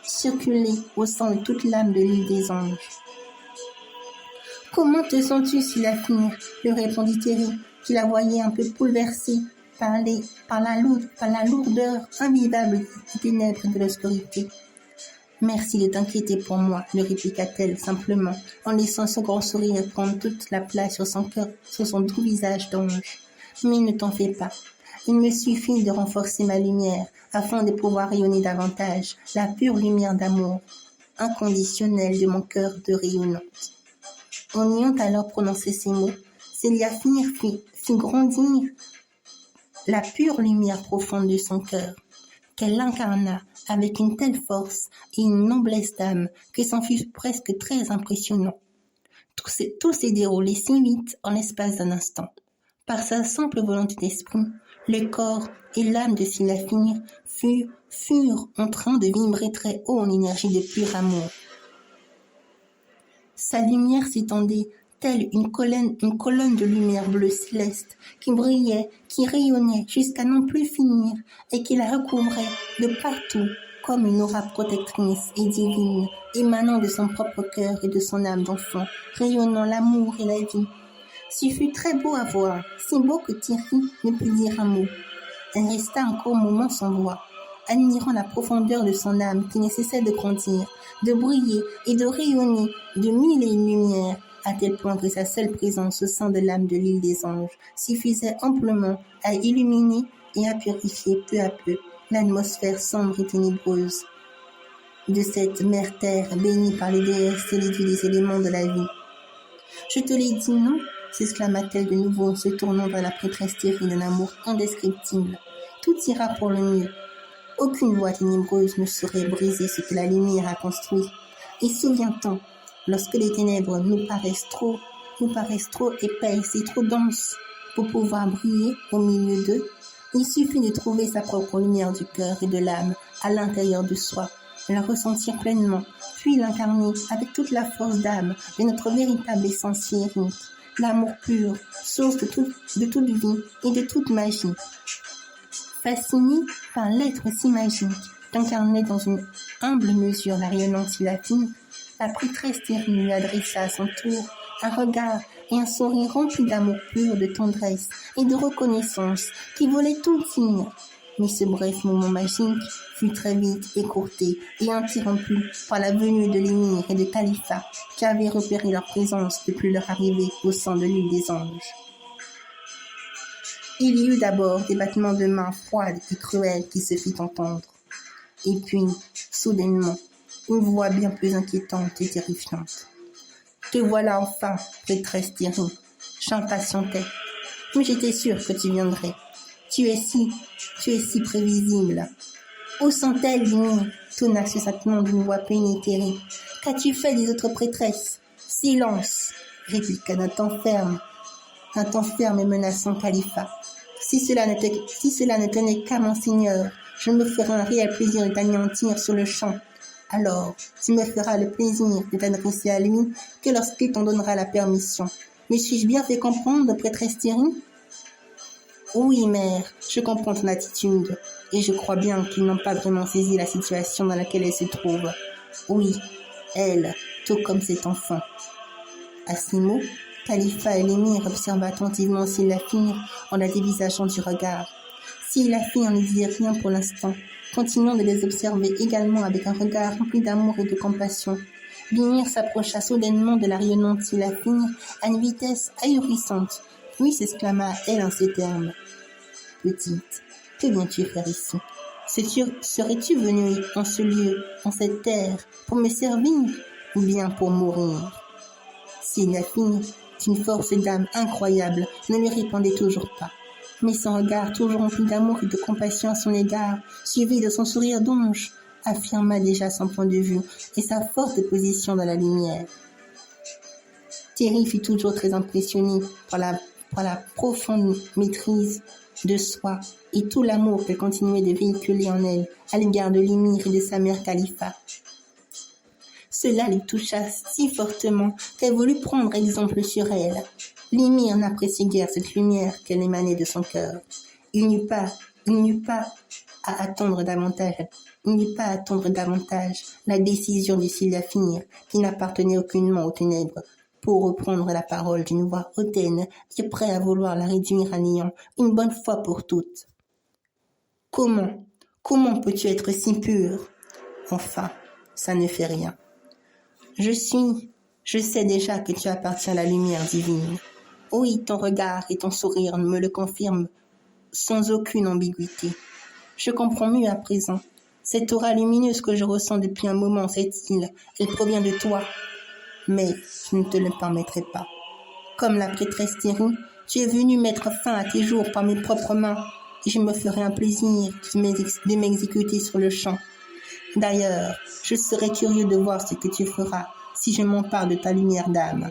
circuler au sein de toute l'âme de l'île des anges. « Comment te sens-tu, Sélaphine ?» lui répondit Thierry, qui la voyait un peu bouleversée par la lourdeur invivable des ténèbres et de l'obscurité. « Merci de t'inquiéter pour moi, lui répliqua-t-elle simplement, en laissant son grand sourire prendre toute la place sur son cœur, sur son doux visage d'ange. Mais ne t'en fais pas. Il me suffit de renforcer ma lumière afin de pouvoir rayonner davantage la pure lumière d'amour inconditionnelle de mon cœur de rayonnante. » En ayant alors prononcé ces mots, Sélaphine fit grandir la pure lumière profonde de son cœur, qu'elle incarna avec une telle force et une noblesse d'âme que c'en fut presque très impressionnant. Tout s'est déroulé si vite en l'espace d'un instant. Par sa simple volonté d'esprit, le corps et l'âme de Sélaphine furent en train de vibrer très haut en énergie de pur amour. Sa lumière s'étendait telle une colonne de lumière bleue céleste qui brillait, qui rayonnait jusqu'à n'en plus finir et qui la recouvrait de partout comme une aura protectrice et divine émanant de son propre cœur et de son âme d'enfant, rayonnant l'amour et la vie. Ce fut très beau à voir, si beau que Thierry ne put dire un mot. Elle resta encore un moment sans voix, admirant la profondeur de son âme qui ne cessait de grandir, de briller et de rayonner de mille et une lumières, à tel point que sa seule présence au sein de l'âme de l'île des anges suffisait amplement à illuminer et à purifier peu à peu l'atmosphère sombre et ténébreuse de cette mère terre bénie par les déesses et les dieux des éléments de la vie. « Je te l'ai dit, non ?» s'exclama-t-elle de nouveau en se tournant vers la prêtresse Thierry d'un amour indescriptible. « Tout ira pour le mieux. Aucune loi ténébreuse ne saurait briser ce que la lumière a construit. Et souviens-t'en, lorsque les ténèbres nous paraissent trop épaisses et trop denses pour pouvoir briller au milieu d'eux, il suffit de trouver sa propre lumière du cœur et de l'âme à l'intérieur de soi, la ressentir pleinement, puis l'incarner avec toute la force d'âme de notre véritable essence féerique, l'amour pur, source de toute vie et de toute magie. Fascinée par l'être si magique qu'incarnait dans une humble mesure la rayonnante Sélaphine, la prêtresse Thierry lui adressa à son tour un regard et un sourire rempli d'amour pur, de tendresse et de reconnaissance qui voulait tout dire. Mais ce bref moment magique fut très vite écourté et interrompu par la venue de l'émir et de Khalifa qui avaient repéré leur présence depuis leur arrivée au sein de l'île des anges. Il y eut d'abord des battements de mains froides et cruels qui se fit entendre. Et puis, soudainement, une voix bien plus inquiétante et terrifiante. « Te voilà enfin, prêtresse Thierry. J'impatientais. Mais j'étais sûre que tu viendrais. Tu es si prévisible. » « Où sont-elles, Vini ?» tonna succinctement d'une voix pénétrée. « Qu'as-tu fait des autres prêtresses ?»« Silence !» répliqua d'un ton ferme et menaçant Khalifa. Si cela ne tenait qu'à mon seigneur, je me ferais un réel plaisir de t'anéantir sur le champ. Alors, tu me feras le plaisir de t'adresser à lui que lorsqu'il t'en donnera la permission. Me suis-je bien fait comprendre, prêtresse Thierry ? Oui, mère, je comprends ton attitude, et je crois bien qu'ils n'ont pas vraiment saisi la situation dans laquelle elle se trouve. Oui, elle, tout comme cet enfant. À ces mots, Khalifa et l'émir observa attentivement Sélaphine en la dévisageant du regard. Sélaphine ne disait rien pour l'instant, continuant de les observer également avec un regard rempli d'amour et de compassion. L'émir s'approcha soudainement de la rayonnante Sélaphine à une vitesse ahurissante, puis s'exclama-elle en ces termes. « Petite, que viens-tu faire ici ? Serais-tu venue en ce lieu, en cette terre, pour me servir ou bien pour mourir ?» Sélaphine, d'une force d'âme incroyable, ne lui répondait toujours pas. Mais son regard, toujours rempli d'amour et de compassion à son égard, suivi de son sourire d'ange, affirma déjà son point de vue et sa forte position dans la lumière. Thierry fut toujours très impressionné par la profonde maîtrise de soi et tout l'amour qu'elle continuait de véhiculer en elle à l'égard de l'émir et de sa mère Khalifa. Cela lui toucha si fortement qu'elle voulut prendre exemple sur elle. L'émir n'appréciait guère cette lumière qu'elle émanait de son cœur. Il n'eut pas à attendre davantage Il n'est pas à attendre davantage la décision de Sylvain, qui n'appartenait aucunement aux ténèbres, pour reprendre la parole d'une voix hautaine et prêt à vouloir la réduire à néant une bonne fois pour toutes. Comment peux-tu être si pur? Enfin, ça ne fait rien. Je sais déjà que tu appartiens à la lumière divine. Oui, ton regard et ton sourire me le confirment sans aucune ambiguïté. Je comprends mieux à présent. Cette aura lumineuse que je ressens depuis un moment, elle provient de toi. Mais je ne te le permettrai pas. Comme la prêtresse Thierry, tu es venu mettre fin à tes jours par mes propres mains, et je me ferai un plaisir de m'exécuter sur le champ. D'ailleurs, je serais curieux de voir ce que tu feras si je m'empare de ta lumière d'âme.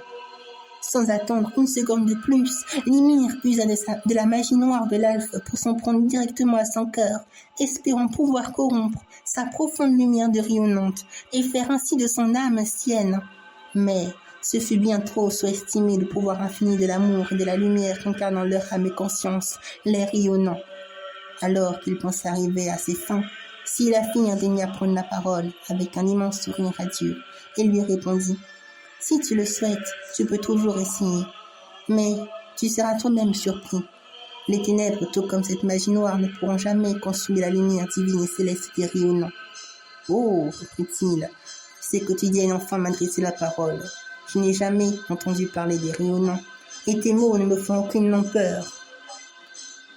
Sans attendre une seconde de plus, Limir usa de la magie noire de l'Alphe pour s'en prendre directement à son cœur, espérant pouvoir corrompre sa profonde lumière de rayonnante et faire ainsi de son âme sienne. Mais ce fut bien trop sous-estimer le pouvoir infini de l'amour et de la lumière qu'incarnent leur âme et conscience, les rayonnants. Alors qu'il pensait arriver à ses fins, Sylvain daigna prendre la parole avec un immense sourire radieux et lui répondit: « Si tu le souhaites, tu peux toujours essayer, mais tu seras toi-même surpris. Les ténèbres, tout comme cette magie noire, ne pourront jamais consumer la lumière divine et céleste des rayonnants. »« Oh, reprit-il, c'est quotidien enfin m'adresser la parole. Je n'ai jamais entendu parler des rayonnants, et tes mots ne me font aucunement peur.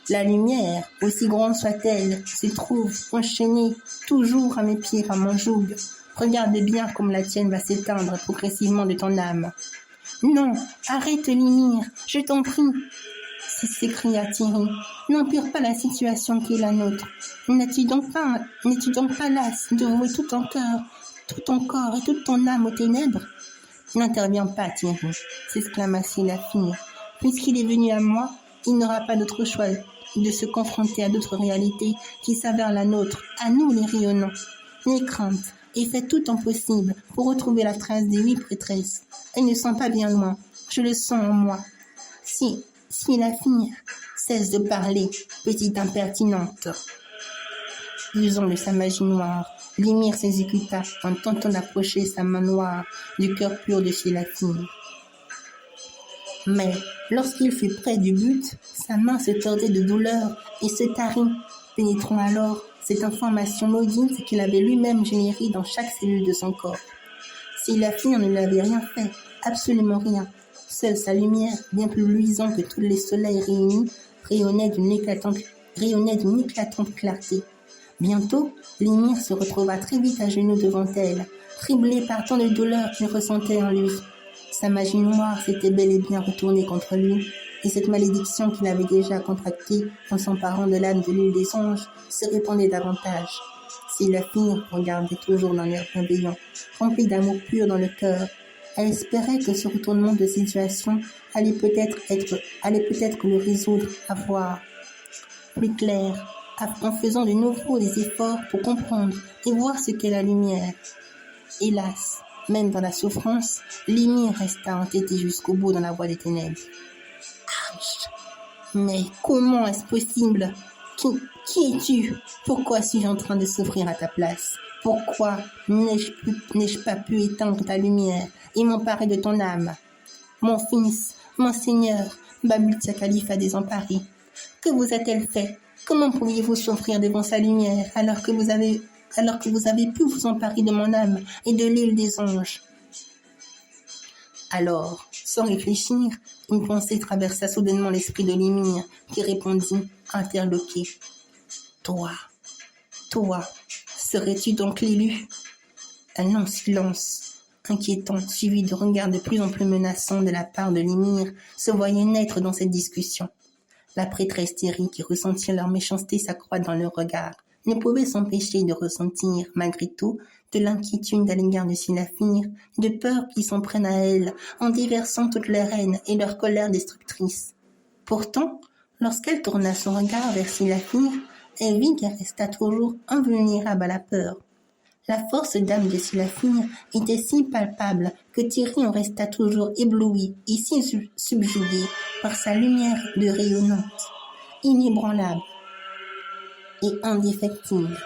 La lumière, aussi grande soit-elle, se trouve enchaînée toujours à mes pieds par mon joug. Regarde bien comme la tienne va s'éteindre progressivement de ton âme. »« Non, arrête Limir, je t'en prie, » s'écria Thierry. « N'empire pas la situation qui est la nôtre. N'es-tu donc pas lasse de vouer tout ton cœur, tout ton corps et toute ton âme aux ténèbres ? » ?»« N'interviens pas, Thierry, » s'exclama Sylvain. « Puisqu'il est venu à moi, il n'aura pas d'autre choix de se confronter à d'autres réalités qui s'avèrent la nôtre, à nous les rayonnants. N'aie crainte et fais tout ton possible pour retrouver la trace des 8 prêtresses. Elles ne sont pas bien loin, je le sens en moi. Si la fille cesse de parler, petite impertinente. » Usant de sa magie noire, Limir s'exécuta en tentant d'approcher sa main noire du cœur pur de chez la fille. Mais lorsqu'il fut près du but, sa main se tordait de douleur et se tarit, pénétrant alors cette information maudite qu'il avait lui-même générée dans chaque cellule de son corps. Sylvain ne lui avait rien fait, absolument rien. Seule sa lumière, bien plus luisante que tous les soleils réunis, rayonnait d'une éclatante clarté. Bientôt, Limir se retrouva très vite à genoux devant elle, criblé par tant de douleur qu'il ressentait en lui. Sa magie noire s'était bel et bien retournée contre lui, et cette malédiction qu'il avait déjà contractée en s'emparant de l'âme de l'île des songes se répandait davantage. Sylvain regardait toujours d'un air bienveillant, rempli d'amour pur dans le cœur. Elle espérait que ce retournement de situation allait peut-être le résoudre à voir plus clair, en faisant de nouveau des efforts pour comprendre et voir ce qu'est la lumière. Hélas, même dans la souffrance, Limir resta entêté jusqu'au bout dans la voie des ténèbres. Mais comment est-ce possible? Qui es-tu? Pourquoi suis-je en train de souffrir à ta place? Pourquoi n'ai-je pas pu éteindre ta lumière et m'emparer de ton âme? Mon fils, mon Seigneur, balbutia Khalifa désemparé. Que vous a-t-elle fait? Comment pouviez-vous souffrir devant sa lumière alors que vous avez pu vous emparer de mon âme et de l'île des anges? Alors, sans réfléchir, une pensée traversa soudainement l'esprit de Limir, qui répondit, interloqué. Toi, serais-tu donc l'élu? Un long silence, inquiétant, suivi de regards de plus en plus menaçants de la part de Limir, se voyait naître dans cette discussion. La prêtresse Thierry, qui ressentit leur méchanceté s'accroître dans leur regard, ne pouvait s'empêcher de ressentir, malgré tout, de l'inquiétude à l'égard de Sylvain, de peur qu'ils s'en prennent à elle, en déversant toute leur haine et leur colère destructrice. Pourtant, lorsqu'elle tourna son regard vers Sylvain, elle vit qu'elle resta toujours invulnérable à la peur. La force d'âme de Sylvain était si palpable que Thierry en resta toujours ébloui et si subjugué par sa lumière de rayonnante, inébranlable et indéfectible.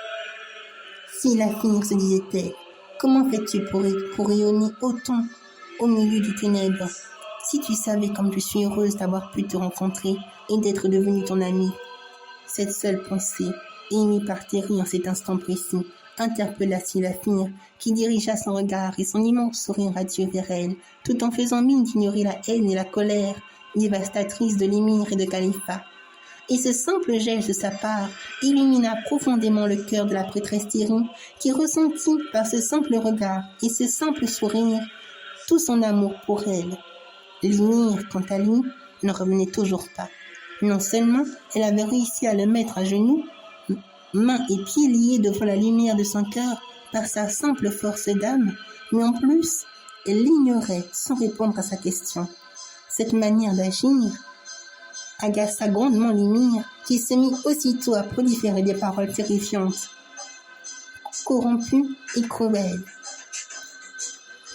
Si la finir, se disait-elle, comment fais-tu pour rayonner autant au milieu des ténèbres? Si tu savais comme je suis heureuse d'avoir pu te rencontrer et d'être devenue ton amie. Cette seule pensée, émue par Terry en cet instant précis, interpella Sylphine, qui dirigea son regard et son immense sourire radieux vers elle, tout en faisant mine d'ignorer la haine et la colère dévastatrices de l'émir et de Khalifa. Et ce simple geste de sa part illumina profondément le cœur de la prêtresse Thierry, qui ressentit par ce simple regard et ce simple sourire tout son amour pour elle. L'émir, quant à lui, ne revenait toujours pas. Non seulement elle avait réussi à le mettre à genoux, mains et pieds liés devant la lumière de son cœur par sa simple force d'âme, mais en plus, elle l'ignorait sans répondre à sa question. Cette manière d'agir agaça grandement l'émir, qui se mit aussitôt à proliférer des paroles terrifiantes, corrompues et cruelles.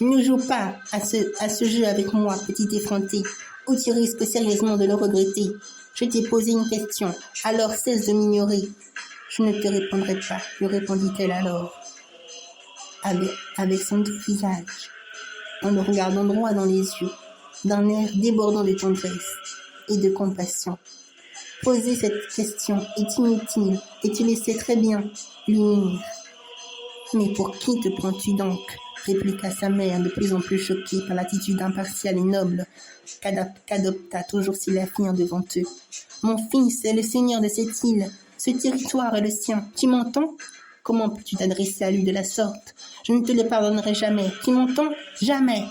Ne joue pas à ce jeu avec moi, petit effronté, ou tu risques sérieusement de le regretter. Je t'ai posé une question, alors cesse de m'ignorer. Je ne te répondrai pas, lui répondit-elle alors, avec son doux visage, en le regardant droit dans les yeux, d'un air débordant de tendresse et de compassion. Poser cette question est inutile, et tu le sais très bien, l'émir. Mais pour qui te prends-tu donc? Répliqua sa mère, de plus en plus choquée par l'attitude impartiale et noble qu'adopta toujours Sylphine devant eux. Mon fils est le seigneur de cette île, ce territoire est le sien. Tu m'entends? Comment peux-tu t'adresser à lui de la sorte? Je ne te le pardonnerai jamais. Tu m'entends? Jamais.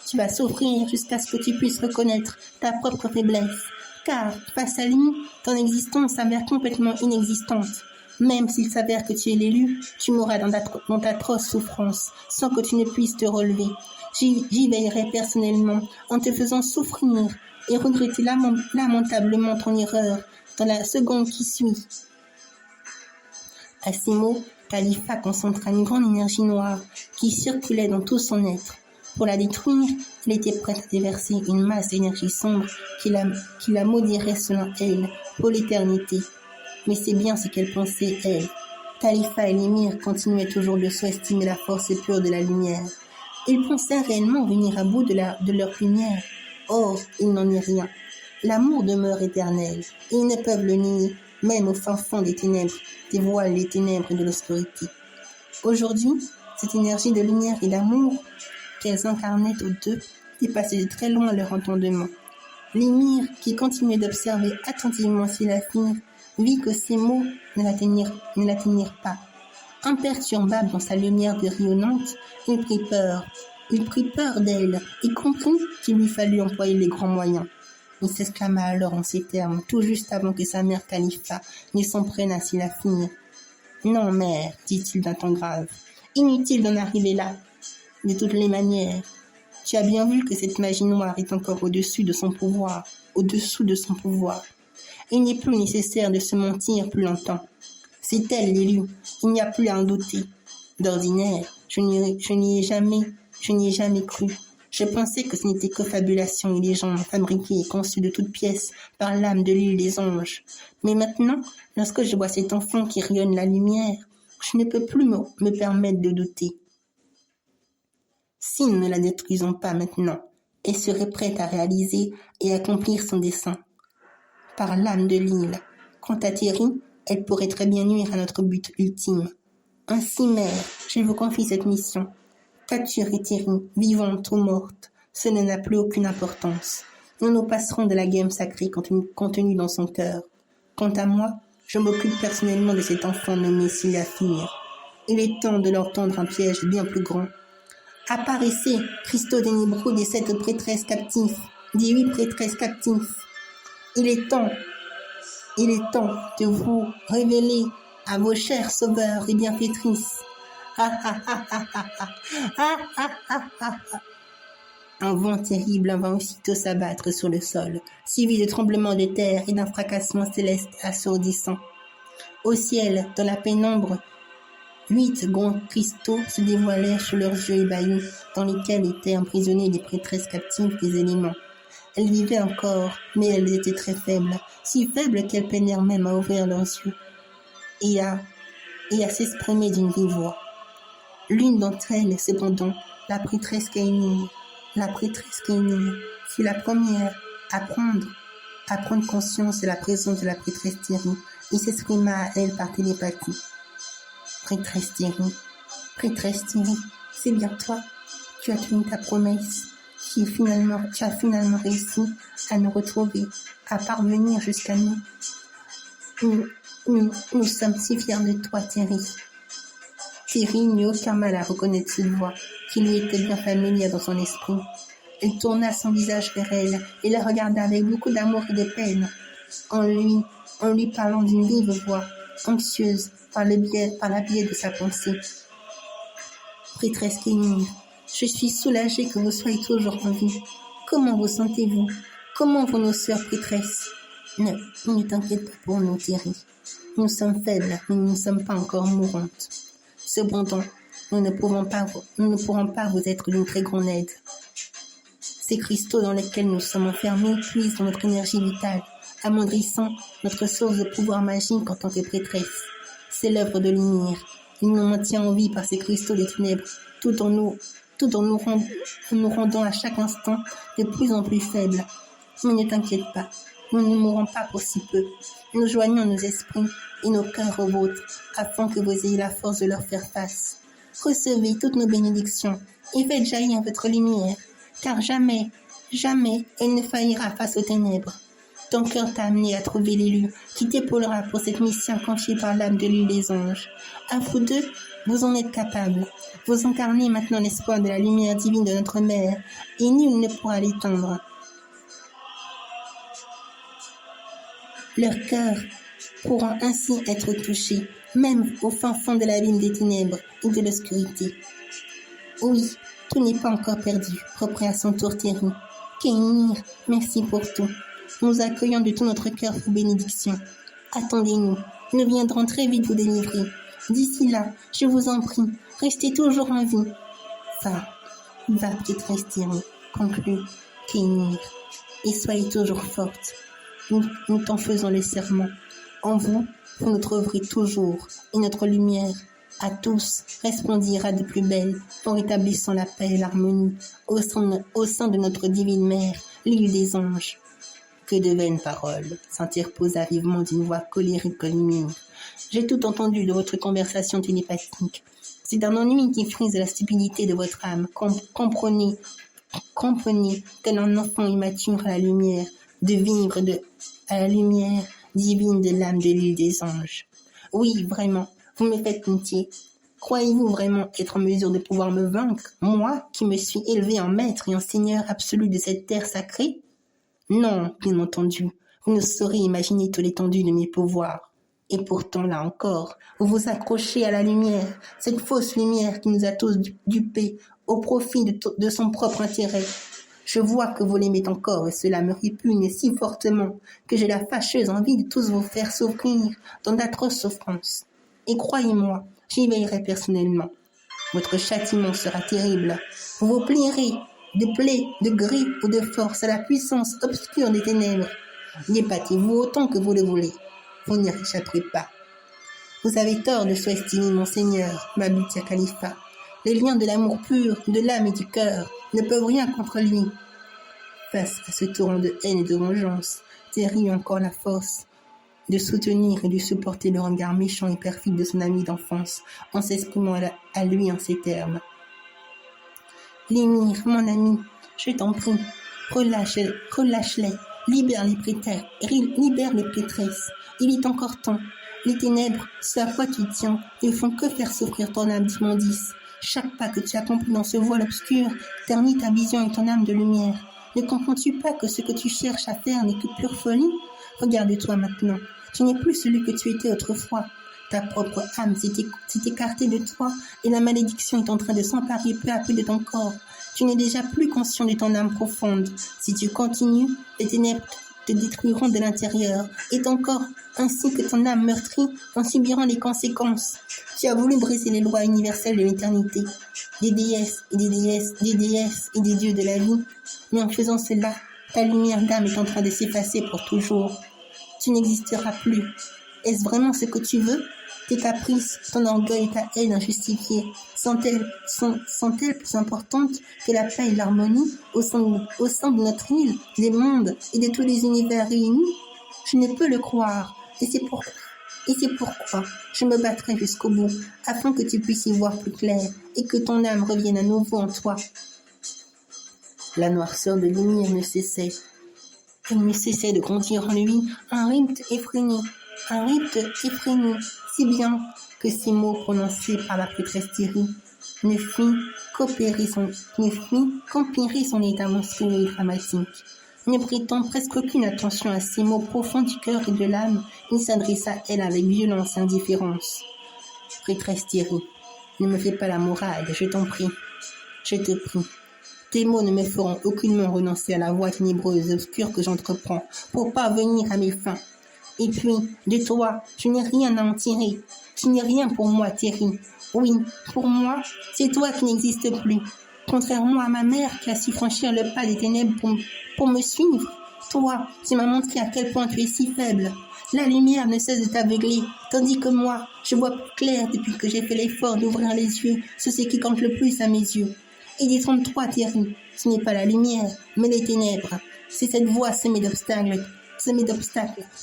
Tu vas souffrir jusqu'à ce que tu puisses reconnaître ta propre faiblesse, car face à lui, ton existence s'avère complètement inexistante. Même s'il s'avère que tu es l'élu, tu mourras dans d'atroces souffrances, sans que tu ne puisses te relever. J'y veillerai personnellement, en te faisant souffrir et regretter lamentablement ton erreur dans la seconde qui suit. À ces mots, Khalifa concentra une grande énergie noire qui circulait dans tout son être. Pour la détruire, elle était prête à déverser une masse d'énergie sombre qui la maudirait selon elle pour l'éternité. Mais c'est bien ce qu'elle pensait, elle. Khalifa et l'émir continuaient toujours de sous-estimer la force pure de la lumière. Ils pensaient réellement venir à bout de leur lumière. Or, il n'en est rien. L'amour demeure éternel, et ils ne peuvent le nier, même au fin fond des ténèbres, dévoile les ténèbres de l'obscurité. Aujourd'hui, cette énergie de lumière et d'amour qu'elles incarnaient aux deux dépassait de très loin leur entendement. L'émir, qui continuait d'observer attentivement Sylphine, vit que ces mots ne l'atteignirent pas. Imperturbable dans sa lumière rayonnante, il prit peur. Il prit peur d'elle et comprit qu'il lui fallut employer les grands moyens. Il s'exclama alors en ces termes, tout juste avant que sa mère Khalifa ne s'en prenne à Sylphine. « Non, mère, dit-il d'un ton grave, inutile d'en arriver là. De toutes les manières, tu as bien vu que cette magie noire est encore au-dessus de son pouvoir. Il n'est plus nécessaire de se mentir plus longtemps. C'est elle l'élu, il n'y a plus à en douter. D'ordinaire, je n'y ai jamais cru. Je pensais que ce n'était que fabulation et légende fabriquée et conçue de toutes pièces par l'âme de l'île des anges. Mais maintenant, lorsque je vois cet enfant qui rayonne la lumière, je ne peux plus me permettre de douter. Si nous ne la détruisons pas maintenant, elle serait prête à réaliser et accomplir son dessein. Par l'âme de l'île. Quant à Thierry, elle pourrait très bien nuire à notre but ultime. Ainsi, mère, je vous confie cette mission. Capturer Thierry, vivante ou morte, cela n'a plus aucune importance. Nous nous passerons de la gamme sacrée contenue dans son cœur. Quant à moi, je m'occupe personnellement de cet enfant nommé Sylphine. Il est temps de leur tendre un piège bien plus grand. Apparaissez, cristaux ténébreux des 7 prêtresses captives, des 8 prêtresses captives. Il est temps de vous révéler à vos chers sauveurs et bienfaitrices. Un vent terrible vint aussitôt s'abattre sur le sol, suivi de tremblements de terre et d'un fracassement céleste assourdissant. Au ciel, dans la pénombre, 8 grands cristaux se dévoilèrent sur leurs yeux ébahis, dans lesquels étaient emprisonnés des prêtresses captives des éléments. Elles vivaient encore, mais elles étaient très faibles, si faibles qu'elles peinèrent même à ouvrir leurs yeux et à s'exprimer d'une vive voix. L'une d'entre elles, cependant, la prêtresse Kaining, fut la première à prendre conscience de la présence de la prêtresse Thierry et s'exprima à elle par télépathie. Prêtresse Thierry, c'est bien toi. Tu as tenu ta promesse. Tu as finalement réussi à nous retrouver, à parvenir jusqu'à nous. Nous sommes si fiers de toi, Thierry. Thierry n'eut aucun mal à reconnaître cette voix, qui lui était bien familière dans son esprit. Il tourna son visage vers elle et la regarda avec beaucoup d'amour et de peine, en lui parlant d'une vive voix, anxieuse par la biais de sa pensée. Prêtresse Kaining, je suis soulagée que vous soyez toujours en vie. Comment vous sentez-vous? Comment vont nos sœurs prêtresses? Ne t'inquiète pas pour nous, Thierry. Nous sommes faibles, mais nous ne sommes pas encore mourantes. Cependant, nous ne pourrons pas vous être d'une très grande aide. Ces cristaux dans lesquels nous sommes enfermés puisent dans notre énergie vitale, amoindrissant notre source de pouvoir magique en tant que prêtresse. C'est l'œuvre de lumière. Il nous maintient en vie par ces cristaux des ténèbres, tout en nous rendant à chaque instant de plus en plus faibles. Mais ne t'inquiète pas, nous ne mourrons pas pour si peu. Nous joignons nos esprits et nos cœurs aux vôtres, afin que vous ayez la force de leur faire face. Recevez toutes nos bénédictions et faites jaillir votre lumière, car jamais elle ne faillira face aux ténèbres. Ton cœur t'a amené à trouver l'élu qui t'épaulera pour cette mission confiée par l'âme de l'île des anges. À vous deux, vous en êtes capables. Vous incarnez maintenant l'espoir de la lumière divine de notre mère, et nul ne pourra l'éteindre. Leurs cœurs pourront ainsi être touchés, même au fin fond de l'abîme des ténèbres et de l'obscurité. Oui, tout n'est pas encore perdu, reprit à son tour Thierry. Kaining, merci pour tout. Nous accueillons de tout notre cœur vos bénédictions. Attendez-nous, nous viendrons très vite vous délivrer. D'ici là, je vous en prie, restez toujours en vie. Va, prêtresse Thierry, conclut Kaining, et soyez toujours forte. Nous t'en faisons le serment. En vous nous trouverez toujours, et notre lumière, à tous, resplendira de plus belle, en rétablissant la paix et l'harmonie au sein de notre divine mère, l'île des anges. Que de vaines paroles, s'interposa vivement d'une voix colérique Colimine. J'ai tout entendu de votre conversation télépathique. C'est un ennui qui frise la stupidité de votre âme. Comprenez tel un enfant immature à la lumière, de vivre à la lumière divine de l'âme de l'île des anges. Oui, vraiment, vous me faites pitié. Croyez-vous vraiment être en mesure de pouvoir me vaincre, moi qui me suis élevé en maître et en seigneur absolu de cette terre sacrée? Non, bien entendu, vous ne saurez imaginer toute l'étendue de mes pouvoirs. Et pourtant, là encore, vous vous accrochez à la lumière, cette fausse lumière qui nous a tous dupés au profit de son propre intérêt. Je vois que vous l'aimez encore et cela me répugne si fortement que j'ai la fâcheuse envie de tous vous faire souffrir dans d'atroces souffrances. Et croyez-moi, j'y veillerai personnellement. Votre châtiment sera terrible. Vous vous plierez de plaies, de grippe ou de force à la puissance obscure des ténèbres. Débattez-vous autant que vous le voulez. Vous n'y échapperez pas. Vous avez tort de sous-estimer mon Seigneur, Mabutia Khalifa. Les liens de l'amour pur, de l'âme et du cœur ne peuvent rien contre lui. Face à ce torrent de haine et de vengeance, Thierry eut encore la force de soutenir et de supporter le regard méchant et perfide de son ami d'enfance en s'exprimant à lui en ces termes. Lémir, mon ami, je t'en prie, relâche-les, libère les prêtresses. Il est encore temps. Les ténèbres, ce à quoi tu tiens, ne font que faire souffrir ton âme d'immondice. Chaque pas que tu accomplis dans ce voile obscur ternit ta vision et ton âme de lumière. Ne comprends-tu pas que ce que tu cherches à faire n'est que pure folie? Regarde-toi maintenant. Tu n'es plus celui que tu étais autrefois. Ta propre âme s'est écartée de toi et la malédiction est en train de s'emparer peu à peu de ton corps. Tu n'es déjà plus conscient de ton âme profonde. Si tu continues, les ténèbres te détruiront de l'intérieur et ton corps, ainsi que ton âme meurtrie, en subiront les conséquences. Tu as voulu briser les lois universelles de l'éternité, des déesses et des dieux de la vie, mais en faisant cela, ta lumière d'âme est en train de s'effacer pour toujours. Tu n'existeras plus. Est-ce vraiment ce que tu veux? Tes caprices, ton orgueil et ta haine injustifiée sont-elles plus importantes que la paix et l'harmonie au sein de notre île, des mondes et de tous les univers réunis? Je ne peux le croire, et c'est pourquoi je me battrai jusqu'au bout, afin que tu puisses y voir plus clair et que ton âme revienne à nouveau en toi. La noirceur de lumière ne cessait. Elle ne cessait de grandir en lui un rythme effréné, si bien que ces mots prononcés par la prêtresse Thierry ne fit qu'empirer son état monstrueux et dramatique. Ne prêtant presque aucune attention à ces mots profonds du cœur et de l'âme, il s'adressa à elle avec violence et indifférence. Prêtresse Thierry, ne me fais pas la morale, je t'en prie, je te prie. Tes mots ne me feront aucunement renoncer à la voie ténébreuse et obscure que j'entreprends pour parvenir à mes fins. Et puis, de toi, je n'ai rien à en tirer. Tu n'es rien pour moi, Thierry. Oui, pour moi, c'est toi qui n'existes plus. Contrairement à ma mère qui a su franchir le pas des ténèbres pour me suivre, toi, tu m'as montré à quel point tu es si faible. La lumière ne cesse de t'aveugler, tandis que moi, je vois plus clair depuis que j'ai fait l'effort d'ouvrir les yeux sur ce qui compte le plus à mes yeux. Et détrompe-toi, Thierry, ce n'est pas la lumière, mais les ténèbres. C'est cette voie semée d'obstacles,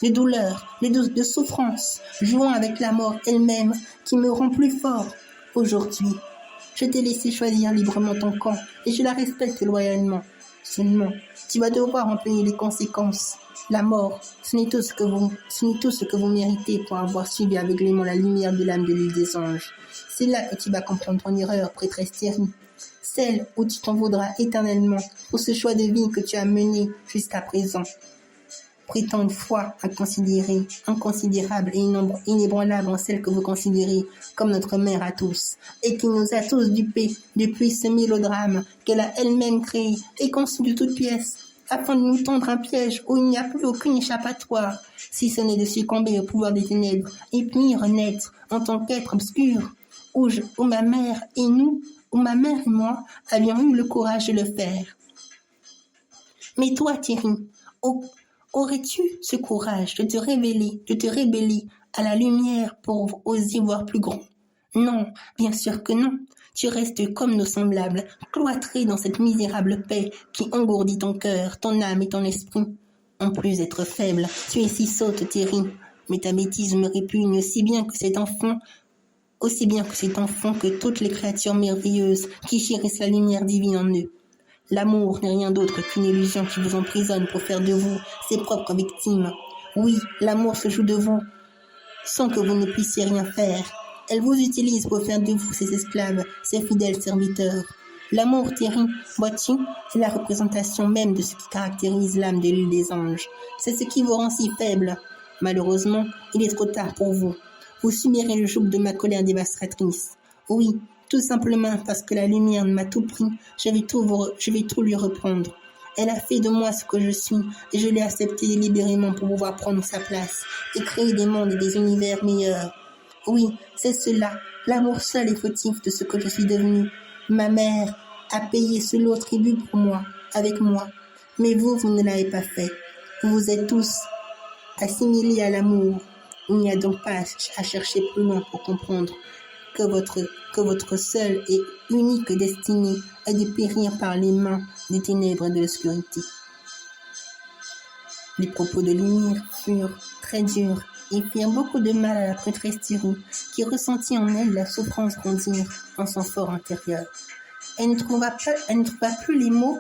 de douleurs, de souffrances, jouant avec la mort elle-même, qui me rend plus fort. Aujourd'hui, je t'ai laissé choisir librement ton camp, et je la respecte loyalement. Seulement, tu vas devoir en payer les conséquences. La mort, ce n'est tout ce que vous méritez pour avoir suivi aveuglément la lumière de l'âme de l'île des anges. C'est là que tu vas comprendre ton erreur, prêtresse Thierry. Celle où tu t'en voudras éternellement pour ce choix de vie que tu as mené jusqu'à présent. Prétends une foi inconsidérable et inébranlable en celle que vous considérez comme notre mère à tous, et qui nous a tous dupés depuis ce mélodrame qu'elle a elle-même créé et conçu de toutes pièces, afin de nous tendre un piège où il n'y a plus aucune échappatoire, si ce n'est de succomber au pouvoir des ténèbres et puis renaître en tant qu'être obscur, où ma mère et moi avions eu le courage de le faire. Mais toi, Thierry, aurais-tu ce courage de te révéler à la lumière pour oser voir plus grand? Non, bien sûr que non. Tu restes comme nos semblables, cloîtré dans cette misérable paix qui engourdit ton cœur, ton âme et ton esprit. En plus d'être faible, tu es si sotte, Thierry. Mais ta bêtise me répugne aussi bien que cet enfant que toutes les créatures merveilleuses qui chérissent la lumière divine en eux. L'amour n'est rien d'autre qu'une illusion qui vous emprisonne pour faire de vous ses propres victimes. Oui, l'amour se joue de vous sans que vous ne puissiez rien faire. Elle vous utilise pour faire de vous ses esclaves, ses fidèles serviteurs. L'amour, Thierry, vois-tu, est la représentation même de ce qui caractérise l'âme de l'île des anges. C'est ce qui vous rend si faible. Malheureusement, il est trop tard pour vous. Vous subirez le joug de ma colère dévastatrice. Oui, tout simplement parce que la lumière m'a tout pris, je vais tout lui reprendre. Elle a fait de moi ce que je suis, et je l'ai accepté délibérément pour pouvoir prendre sa place et créer des mondes et des univers meilleurs. Oui, c'est cela, l'amour seul est fautif de ce que je suis devenu. Ma mère a payé ce lourd tribut pour moi, avec moi. Mais vous ne l'avez pas fait. Vous vous êtes tous assimilés à l'amour. Il n'y a donc pas à chercher plus loin pour comprendre que votre seule et unique destinée est de périr par les mains des ténèbres et de l'obscurité. Les propos de lumière furent très durs et firent beaucoup de mal à la prêtresse Thierry, qui ressentit en elle la souffrance grandir en son fort intérieur. Elle ne trouva plus les mots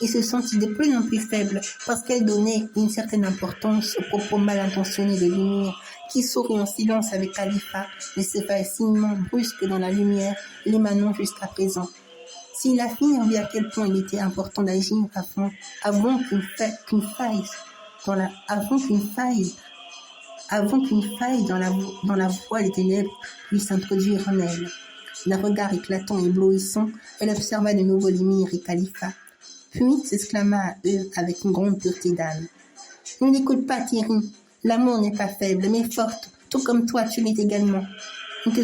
et se sentit de plus en plus faible parce qu'elle donnait une certaine importance aux propos mal intentionnés de lumière qui sourit en silence avec Khalifa et s'effaçait brusque dans la lumière l'émanant jusqu'à présent. Si la fille vit à quel point il était important d'agir avant qu'une faille dans la voie des ténèbres puisse s'introduire en elle. D'un regard éclatant et éblouissant, elle observa de nouveau l'émir et Khalifa, puis s'exclama à eux avec une grande pureté d'âme. « Ne l'écoute pas, Thierry. L'amour n'est pas faible, mais forte, tout comme toi tu l'es également. Ne te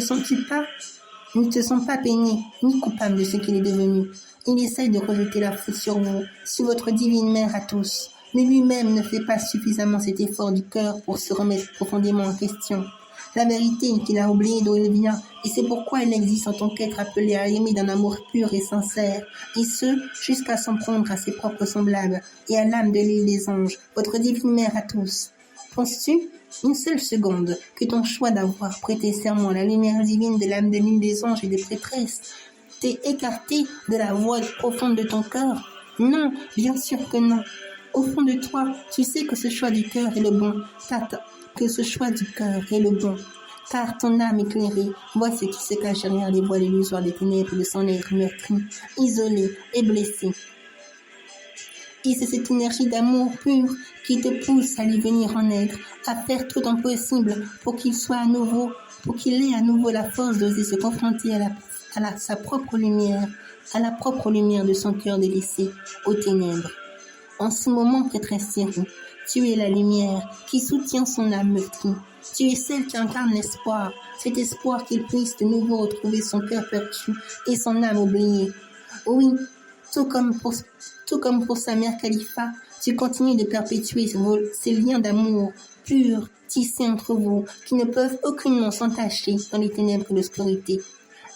sens pas peiné, ni coupable de ce qu'il est devenu. Il essaye de rejeter la faute sur vous, sur votre divine mère à tous. mais lui-même ne fait pas suffisamment cet effort du cœur pour se remettre profondément en question. La vérité est qu'il a oublié d'où il vient, et c'est pourquoi il existe en tant qu'être appelé à aimer d'un amour pur et sincère, et ce, jusqu'à s'en prendre à ses propres semblables, et à l'âme de l'île des anges, votre divine mère à tous. Penses-tu, une seule seconde, que ton choix d'avoir prêté serment à la lumière divine de l'âme de l'île des anges et des prêtresses t'est écarté de la voix profonde de ton cœur? Non, bien sûr que non. Au fond de toi, tu sais que ce choix du cœur est le bon, car ton âme éclairée voit ce qui se cache derrière les voiles illusoires des ténèbres de son être meurtri, isolé et blessé. Et c'est cette énergie d'amour pur qui te pousse à lui venir en aide, à faire tout ton possible pour qu'il ait à nouveau la force d'oser se confronter à sa propre lumière, à la propre lumière de son cœur délaissé aux ténèbres. En ce moment, prêtresse Thierry, tu es la lumière qui soutient son âme meurtrie. Tu es celle qui incarne l'espoir, cet espoir qu'il puisse de nouveau retrouver son cœur perdu et son âme oubliée. Oui, tout comme pour sa mère Khalifa, tu continues de perpétuer ces liens d'amour purs tissés entre vous qui ne peuvent aucunement s'entacher dans les ténèbres de l'obscurité.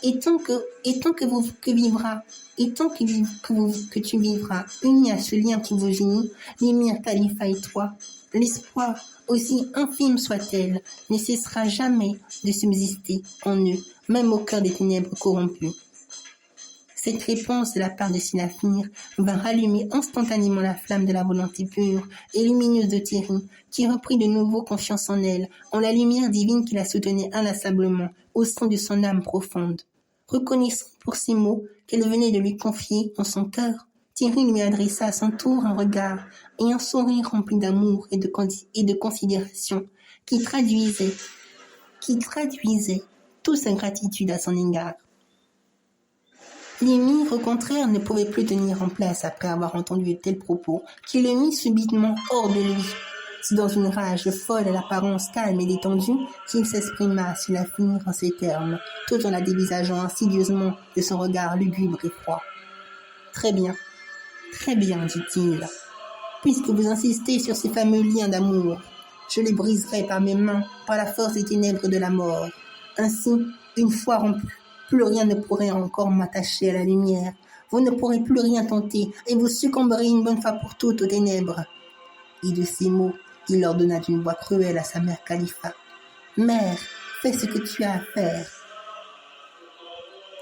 Et tant que tu vivras unis à ce lien qui vous unit, l'émir Khalifa et toi, l'espoir, aussi infime soit-elle, ne cessera jamais de subsister en eux, même au cœur des ténèbres corrompues. Cette réponse de la part de Sinafir va rallumer instantanément la flamme de la volonté pure et lumineuse de Thierry, qui reprit de nouveau confiance en elle, en la lumière divine qui la soutenait inlassablement au sein de son âme profonde. Reconnaissant pour ces mots qu'elle venait de lui confier en son cœur, Thierry lui adressa à son tour un regard et un sourire rempli d'amour et de considération qui traduisait toute sa gratitude à son égard. L'émir, au contraire, ne pouvait plus tenir en place après avoir entendu de tels propos, qui le mit subitement hors de lui. C'est dans une rage folle à l'apparence calme et détendue qu'il s'exprima sur la finir en ces termes, tout en la dévisageant insidieusement de son regard lugubre et froid. Très bien, dit-il. Puisque vous insistez sur ces fameux liens d'amour, je les briserai par mes mains, par la force des ténèbres de la mort. Ainsi, une fois rompu, plus rien ne pourrait encore m'attacher à la lumière. Vous ne pourrez plus rien tenter, et vous succomberez une bonne fois pour toutes aux ténèbres. Et de ces mots, il ordonna d'une voix cruelle à sa mère Khalifa. Mère, fais ce que tu as à faire.